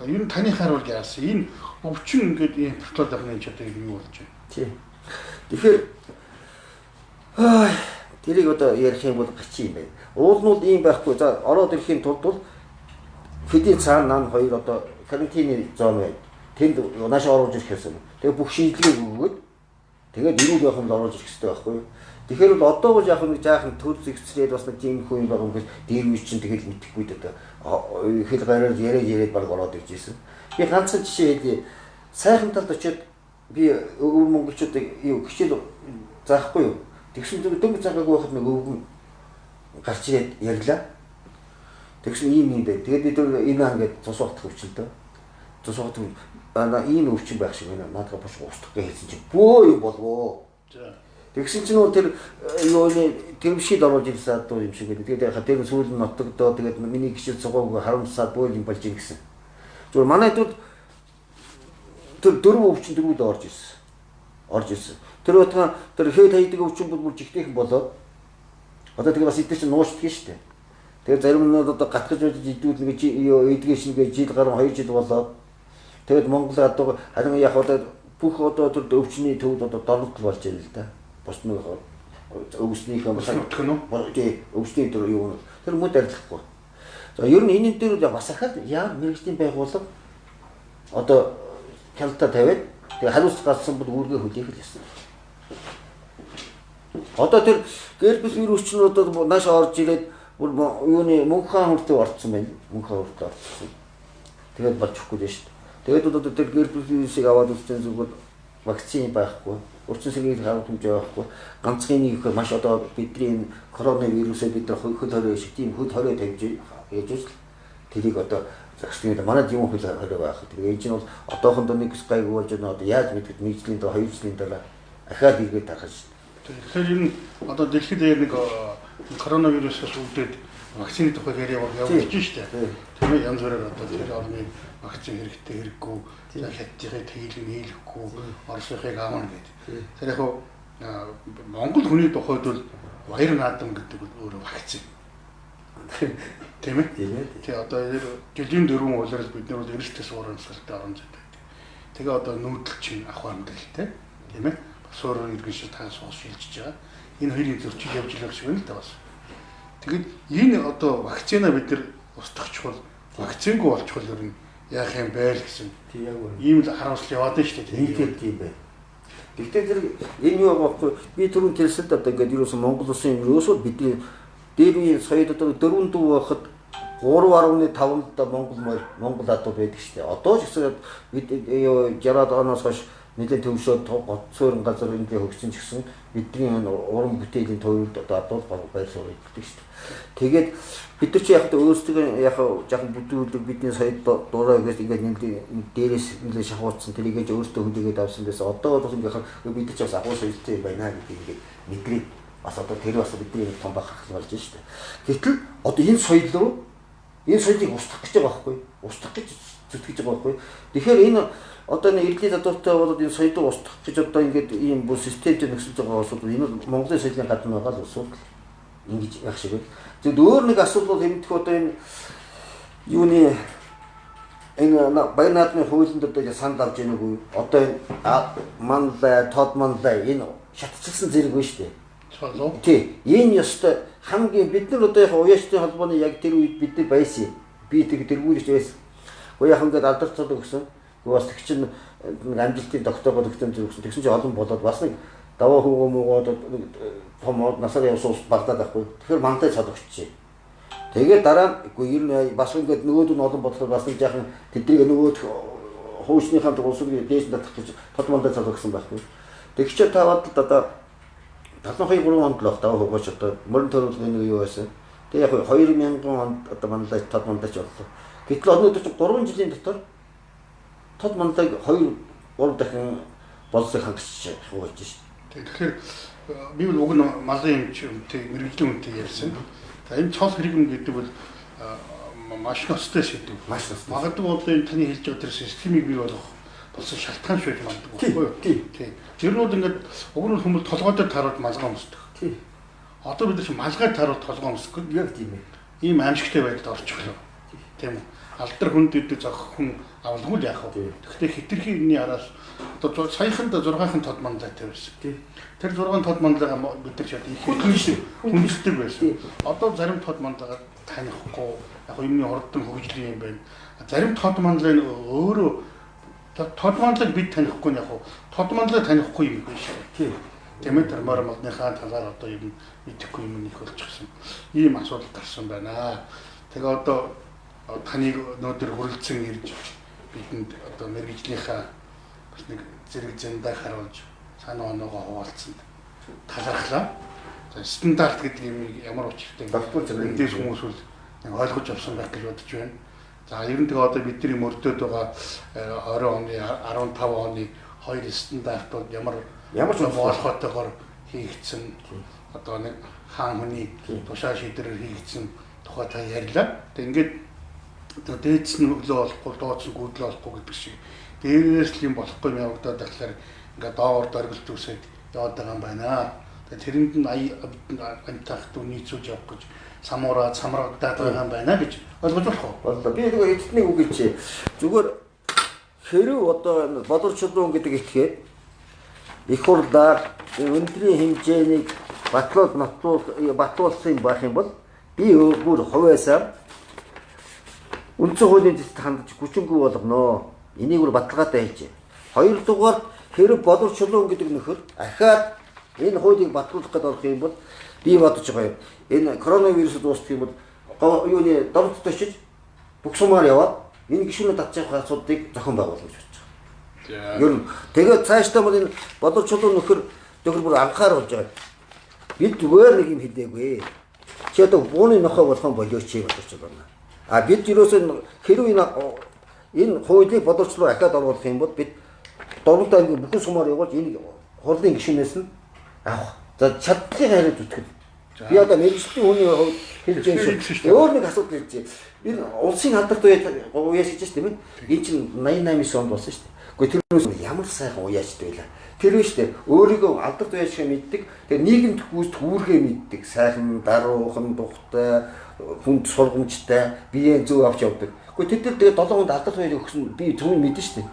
Ер нь таны харуул яасан? Энэ өвчин ингээд импортлоод авах нь чаддаг юу болж байна? Тийм. Тэгэхээр тэрийг одоо ярих юм бол гачи юм байна. Уул нь бол ийм байхгүй. За ороод ирэхийн тулд бол хэдийн цаана нам хоёр одоо карантины зон байна. Тэнд нааш оруулж ирэх гэсэн. Тэгээ бүх шийдлийг өгөөд тэгээд эрүүл байханд оруулж ирэх хэрэгтэй байхгүй юу? Тэгэхээр бол одоо бол яг нэг жаахан төр зэгцлээд бас нэг тийм хүн байгаа юм бол дээр үе чинь тэгэл мэдхгүй дээ. Хэл гараар яриад баг ороод ирж ирсэн. Би ганцхан жишээ хэлье. Сайхан талд очиод би өвөр монголчуудыг юу хичээл заахгүй юу? Тэгсэн зүйл дөг заагаагүй байхад нэг өвгөн гарч ирээд ярьлаа. Тэгсэн ийм дээ. Тэгээд би тэр энэ ингээд цусгах өвчин дөө. Цусгах энэ өвчин байх шиг байна. Наадга бош устгах гэж хэлсэн чинь бөө юм болов. Тэгсэн чинь тэр юуны тэрвшид оруулж ирсэн адуу юм шиг байдаг. Тэгээд яхаа тэр сүүл нь нотогдоо тэгээд миний гişил цугаагүй харамсаад бөө юм болж ийн гэсэн. Зүгээр манай тут тэр дөрөв өвчин дөрвөд орж ирсэн. Тэр утга тэр хэд хайдаг өвчин бүр жигтэйхэн болоод одоо тэгээд бас эдгээр чинь нуушдаг шүү дээ. Тэгээд зарим нь одоо гатгаж байж идвэл нэг эдгээр шингээ жил гаруй 2 жил болоод тэгээд Монгол адуу харин яг одоо бүх одоо тэр өвчний төвд одоо дорнотол болж байна л да. Бос нэг өвсний хэмжээ өвсний төр юу тэр мод арилгахгүй. За ер нь энэ дээр бас ахаад яа мэрэгжлийн байгууллага одоо хялтаа тавиад тэгээ хариуцлага гаргасан бол үүргээ хүлээх л ёстой. Одоо тэр герпес вирус чинь одоо нааш орж ирээд юуны мөнхөн хүртээ орцсон байна. Мөнхөн хүртээ орцсон. Тэгээд болчихгүй дээ шүү дээ. Тэгээд одоо тэр герпес вирусыг аваад үзсэн зүгээр вакцины байхгүй. Урьдчилан сэргийг харах хэмжээ байхгүй. Ганцхан нэг их маш одоо бидний коронавирусыг бид хөл хорой шиг тийм хөл хорой тавьж яаж тэрийг одоо загсны манай юм хөл хорой байх. Тэгээд энэ чинь бол одоохондоо нэг гайгүй болж байна. Одоо яаж мэдгэд нэг жилийн дараа 2 жилийн дараа ахаад иргээд тарах шүү. Тэгэхээр энэ одоо дэлхийд нэг коронавирусээс үүдээд вакцины тухай яриа явуулж шүү дээ. Тийм ээ янз бүрээр одоо тэр орны вакцин хэрэгтэй хэрэггүй, хятадын тэглэг хийлэхгүй, Оросынхыг аавна гэдэг. Тэр яг Монгол хүний тухайд бол баяр наадам гэдэг бол өөрөө вакцин. Тийм ээ. Тэгээ одоо жилийн 4 улирал бид нар бол эрсдэл суурамсгалтай орон зайд байдаг. Тэгээ одоо нүүдэл чинь авах амьдралтай. Тийм ээ. Суурын иргэн шиг таа суус шилжиж байгаа. Энэ хоёрын зөрчил явж байгаа шиг байна л да бас. Тэгэд энэ одоо вакцина бид нар устгахчвал вакцингүй болчихвол ер нь яах юм бэ л гэсэн. Тийм яг үнэ. Ийм л харамсал яваад байна шүү дээ. Тийм байна. Гэхдээ тэр энэ юу байхгүй би түрүүн тэрсэлд одоо ингээд юусэн Монгол улсын ерөөсөө бидний дээр үеийн соёл одоо 4 дүү байхад 3.5-нд Монгол адуу байдаг шүү дээ. Одоо ч гэсэн бид 60-аад оноос хойш нэлээд төвшөөд гоцсойрон газар энд хөгжсөн ч гэсэн бидний уран бүтээлийн төвд одоо адууд байр суурь өгдөг шүү дээ. Тэгээд бид нар чи яг өөрсдөө яг жоохон бүтүүлэг бидний соёл дураа гэж ингээд нэг дээрээс нэлээд шахуулсан тэрийгэж өөрсдөө хүлээгээд авсан байсан. Одоо бол ингээд бид нар ч бас агуу соёлтой байна гэдэг ингээд мэдрээ бас одоо тэр бас бидний том бахархал болж шүү дээ. Гэтэл одоо энэ соёл руу энэ соёлыг устгах гэж байгаа байхгүй юу? Устгах гэж зүтгэж байгаа байхгүй юу? Тэгэхээр энэ одоо нэг эрдний задвартай болоод энэ соёлыг устгах гэж одоо ингээд ийм бүх системтэй нэгсэж байгаа улсууд энэ Монголын соёлын гадна байгаа л улсууд. ингэж яг шиг. Зөв өөр нэг асуудал бол хэмтэх одоо энэ юуны энэ баяр наадмын хуулинд одоо санал авч яах вэ? Одоо энэ мандаа, тод мандаа энэ шатчихсан зэрэг байна шүү дээ. Солоо. Тий. Энэ ёстой хамгийн бид нар одоо яг уяачдын холбооны яг тэр үед бид нар байсан. Би тэргүүлж байсан. Уяахан гээд алдарцаад өгсөн. Бас тэг чин амжилтын доктороо өгсөн зүгсэн. Тэгсэн чинь олон болоод бас нэг даваа хүүгөө муугаад том насаар явсан ус багдаад байхгүй. Тэгэхээр мандаа цадагчжээ. Тэгээд дараа нь ер нь бас ингээд нөгөөд нь олон бодлоо бас нэг жаахан тэднийг нөгөөд хуучныхаа улсыг дээш татах гэж тод мандаа цадагсан байхгүй. Тэгчээ таваад одоо 72 онд л баг даваа хүүгөөч одоо морин төрөлгийн юу байсан. Тэгээ яг 2000 онд одоо мандаа тод мандаач боллоо. Гэтэл өнөөдөр чинь 3 жилийн дотор тод мандааг 2-3 дахин болцыг хангаж хувааж шээ. Тэгэхээр би бол уг нь малын юмтэй мэрэгжлийн үнэтэй ярьсан. За энэ цол хэрэгм гэдэг бол маш ностой шийдэв. Маш ностой. Магадгүй бол энэ таны хэлж байгаа тэр системийг бий болгох болсон шалтгаан шүү гэж магадгүй байхгүй юу? Тийм. Тэр нь бол ингээд уг нь хүмүүс толгой дээр таруулж малгай өмсдөг. Тийм. Одоо бид чинь малгай таруулж толгой өмсөхгүй. Яг тийм ээ. Ийм аимшигтай байдалд орчихлоо. Тийм үү? Алдар хүнд идэв зохих хүн авалгүй л яах вэ? Гэхдээ хитрхи энэний араас одоо саяханд 6хан тод мандаатай байсан. Тэр 6 тод мандаага бид нар шат их хүндэлдэг байсан. Одоо зарим тод мандаагаа танихгүй яг юмны хурдан хөгжлийн юм байна. Зарим тод мандааг өөрөө тод мандааг бид танихгүй яг тод мандааг танихгүй юм биш үү? Тийм ээ тэр мормодныхаа талаар одоо юм мэдэхгүй юм их болчихсон. Ийм асуудал гарсан байна. Тэгээ одоо таныг өнөөдөр хүрэлцэн ирж бидэнд одоо мэрэгжлийнхаа бас нэг зэрэг зэндаа харуулж санаа оноогоо хуваалцсан талархлаа. За стандарт гэдэг юм ямар учиртай эндээс хүмүүс бол ойлгож авсан байх гэж бодож байна. За ер нь тэгээ одоо бидний мөрдөд байгаа 20 оны 15 оны хоёр стандартууд ямар ч болохоотойгоор хийгдсэн одоо нэг хаан хүний тушаа шийдвэрээр хийгдсэн тухай та ярьлаа. Тэгээ ингээд дээдс нь өглөө болохгүй, дооц нь гүйдлээ болохгүй гэдэг шиг. Дээрээс л юм болохгүй явагдаад байхлаар ингээд доовор дөргөлт үсээд яваад байгаа юм байна. Тэгээ тэрэнд нь амтах дүний цуж явах гэж самрагдаад байгаа юм байна гэж ойлгож болох уу? Боллоо. Би нэг эцний үг хэлчихье. Зүгээр хэрэг одоо бодор чулуун гэдэг итгээд их хурлаар өндрийн хэмжээний батлуулсан байх юм бол би бүр хувьяасаа үндсэн хуулийн дэвтэрт хандаж хүчингүй болгоно. Энийг бүр баталгаатай хэлжээ. Хоёрдугаар хэрэг бодор чулуун гэдэг нөхөр ахаад энэ хуулийг батлуулах гэдэг болох юм бол би бодож байгаа юм. Энэ коронавирус дуусах юм бол юуны дорд төшиж бүх сумаар яваад энэ гишүүнээ татчих асуудыг зохион байгуулах гэж бодож байгаа. Ер нь тэгээд цаашдаа бол энэ бодор чулуун нөхөр бүр анхаар болж байгаа. Бид зүгээр нэг юм хэлээгүй. Чи одоо бууны нохой болгон болооч чи бодож байна. А бид юусоо хэрвээ энэ хуулийг бодорчлоо ахаад оруулах юм бол бид дөрвөлтэй бүхэн сумаар явуулж энэ хурлын гишүүнээс нь авах. За чадлын хариуд зүтгэл. Би одоо мэрэгжлийн хүний хувьд хэлж байгаа шүү. Өөр нэг асуудал хэлж байна. Энэ улсын алдарт уяаж гэж тийм ээ. Энэ чинь 88 онд болсон шүү дээ. Гэхдээ тэрнээс ямар сайхан уяажд байлаа. Тэр нь шүү дээ. Өөрийгөө алдарт уяаж шиг мэддэг. Тэгээ нийгэмд гүйцэд үүргээ мэддэг. Сайхан даруухан тухтай хүнд сургамжтай биеийн зөв авч явдаг. Гэхдээ тэд нар тэгээ 7 хонд алдарт уяаж өгсөн би түрүүн мэдэн шүү дээ.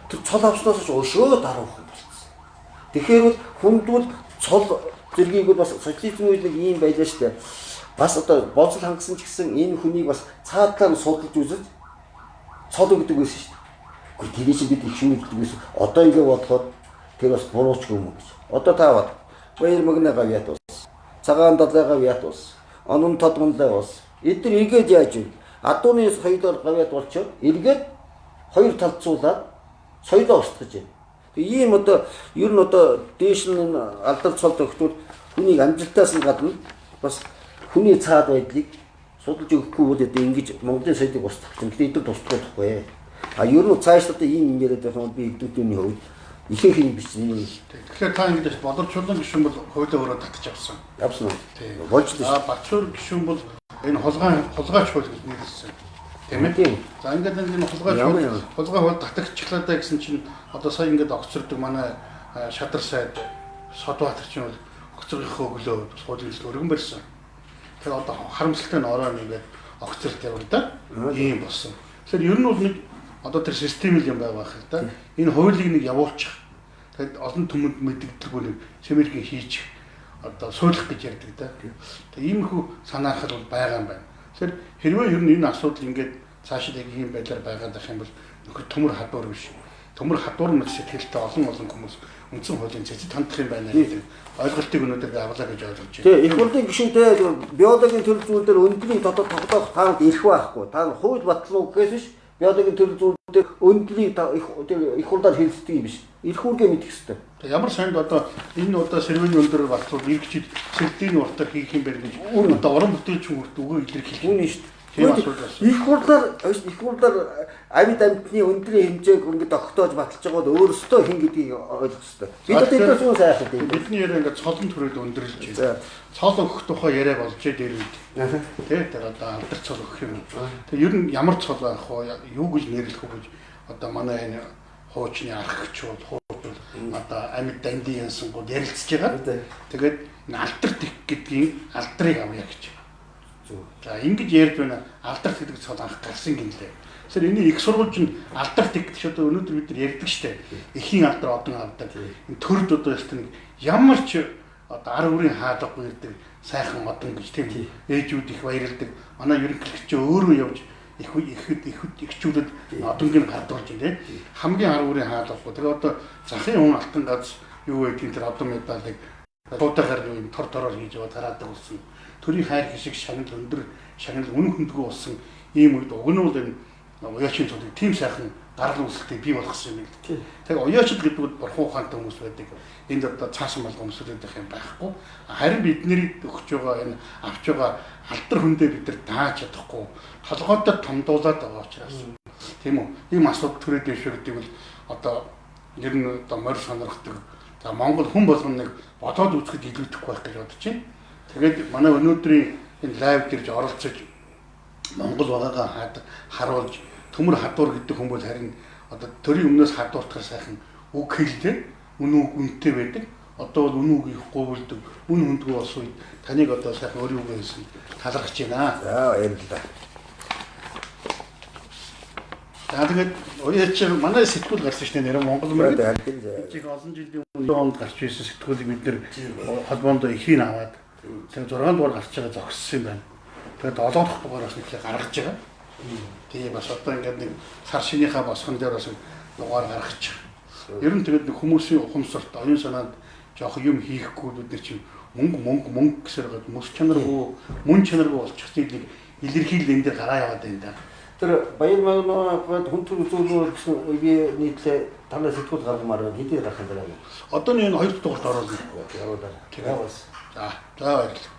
Тэр цол авснаас ч өшөө даруухан болсон. Тэгэхээр бол хүнд бол цол зэргийг бол бас социализм үед нэг ийм байлаа шүү дээ. Бас одоо болцол хангасан ч гэсэн энэ хүнийг бас цаадлаа нь судалж үзэж цол өгдөг байсан шүү дээ. Гэхдээ тэр чинь бид их шинэ гэдэг байсан. Одоо ингэ бодоход тэр бас буруучгүй юм гэж. Одоо таавал баяр мөгнө гавьят ус. Цагаан далай гавьят ус. Онон тодгонлай ус. Эдгээр эргээд яаж вэ? Адууны соёлоор гавьят болчиход эргээд хоёр талцуулаад соёлоо устгаж байна. Тэгээ ийм одоо ер нь одоо дээш нь алдар цол төгтүүд хүнийг амжилтаас нь гадна бас хүний цаад байдлыг судалж өгөхгүй бол одоо ингэж Монголын соёлыг устгах юм. Гэтэл эдгээр тусдахгүй. А ер нь цааш одоо ийм юм яриад байгаа би эдгүүдийн хувьд ихэнх юм биш юм. Тэгэхээр та ингэж бодор чулуун гишүүн бол хуулиа өөрөө татчих авсан. Авсан уу? Болж л. Батчуур гишүүн бол энэ хулгайч хууль гэж нэрлэсэн. Тийм ээ. За ингээд энэ хулгай хууль татагчлаа даа гэсэн чинь одоо сая ингээд огцордог манай шадар сайд Содбаатар чинь бол огцоргийнхөө өглөө хуулийн зөв өргөн барьсан. Тэгээ одоо харамсалтай нь ороо нэгээд огцорт явагдаа ийм болсон. Тэгэхээр ер нь бол нэг одоо тэр систем юм байгаа байх л да. Энэ хуулийг нэг явуулчих. Тэгээд олон түмэнд мэддэгдэлгүй нэг Сэмэргийн хийж одоо суулгах гэж ярьдаг да. Тэгээ иймэрхүү санаахад бол байгаа юм байна. Тэгэхээр хэрвээ ер нь энэ асуудал ингээд цаашид яг ийм байдлаар байгаад байх юм бол нөхөр төмөр хадуур биш. Төмөр хадуур мэл сэтгэлтэй олон хүмүүс үндсэн хуулийн цэцэд хандах юм байна гэдэг ойлголтыг өнөөдөр авлаа гэж ойлгож байна. Тэгээ их хурлын гишүүнтэй биологийн төрөл зүйл дээр өндрийн дотоод тоглох таанд ирэх байхгүй. Та хууль батлуу гэхээс биш биологийн төрөл зүйл дээр өндрийн их хурдаар хэлцдэг юм биш. Ирэх үргээ мэдэх хэрэгтэй. Ямар санд одоо энэ одоо сервэний өндөр батлууд иргэжид сэрдийн уртаар хийх юм байна гэж одоо уран бүтээлч хүмүүст өгөө илэрхийлэх. Үнэн шүү дээ. Их хурлаар амьд амьтны өндрийн хэмжээг ингээд огтоож баталж байгаа бол өөрөөсөө хин гэдгийг ойлгох хэрэгтэй. Бид одоо энэ сайхан тийм. Бидний яриа ингээд цолон төрөд өндөрлж байна. Цол өгөх тухай яриа болжээ дээр үед. Тэр одоо алдар цол өгөх юм. Тэгээ ер нь ямар цол байх вэ? Юу гэж нэрлэх вэ гэж одоо манай энэ хуучны архичуул одоо амьд дандын янсангууд ярилцж байгаа. Тэгээд алдар тих гэдгийг алдрыг авъя гэж. За ингэж ярьж байна. Алдарт гэдэг цол анх гарсан гинлээ. Тэгэхээр энэ их сургууль чинь алдарт гэдэг одоо өнөөдөр бид нар ярьдаг штэ. Эхийн алдар одон алдар. Энэ төрд одоо яст нэг ямар ч одоо ар үрийн хаалгагүй ирдэг сайхан модон гэж тийм ээжүүд их баярлдаг. Манай ерөнхийлөгч өөрөө явж ихчүүдэд одонгийн гардуулж байна тийм. Хамгийн ар үрийн хаалгагүй. Тэгээ одоо захын хүн алтан гац юу гэдэг тэр одон медалыг туудагаар юм тор тороор хийж яваад гараадаг болсон. Төрийн хайр хишиг шагнал өндөр шагнал үнэн хөндгөө болсон ийм үед уг нь бол энэ уяачийн цолыг тийм сайхан гарал үүсэлтийг бий болгосон юм л. Тэгээ уяачд гэдэг нь бурхан ухаантай хүмүүс байдаг. Энд одоо цаасан болгоом өсөлөд байх юм байхгүй. Харин бидний өгч байгаа энэ авч байгаа алдар хөндөө бид нар дааж чадахгүй толгойдоо томдуулаад байгаа учраас тийм үү. Ийм асуудал төрөд дэвширдэг бол одоо ер нь одоо морь сонирхдаг. За Монгол хүн болгоно нэг бодоод үзэхэд илүүдэхгүй байх гэж бодож байна. Тэгээд манай өнөөдрийн энэ лайв дээрж оролцож Монгол багаагаа харуулж төмөр хадуур гэдэг хүмүүс харин одоо төрийн өмнөөс хадууртахаар сайхан үг хэлдэг, үнэн үг үнэтэй байдаг. Одоо бол үнэн үг их говьлдог, үнэн хөндгөө болсон үед таныг одоо сайхан өөрийн үгээ хэлсэн талархаж байна. За баярлалаа. За тэгээд уяач манай сэтгүүл гарсан шүү дээ нэр Монгол мөрөд. Жиг олон жилийн өмнө онд гарч ирсэн сэтгүүлийг бид нэр холбоондоо ихийг аваад тэгээ 6 дугаар гарч байгаа зогссон юм байна. Тэгээд 7 дахь дугаараас нэхлээ гаргаж байгаа. Тэгээ бас одоо ингээд нэг сар шинийхээ босгон дээр бас дугаар гаргаж байгаа. Ер нь тэгээд нэг хүмүүсийн ухамсарт оюун санаанд жоох юм хийхгүй бид нар чинь мөнгө гэсээр гад мөс чанаргүй мөн чанаргүй болчихсон нэг илэрхийлэл энэ дээр гараа яваад байна да. Тэр баяр магнаа хүн төрөл зүйл гэсэн би нийтлээ танаа сэтгүүл гаргамаар байна. Хэдий гарах юм даа. Одоо энэ 2 дугаарт оруулна. Явуулаа. Тэгээ бас. За баярлалаа.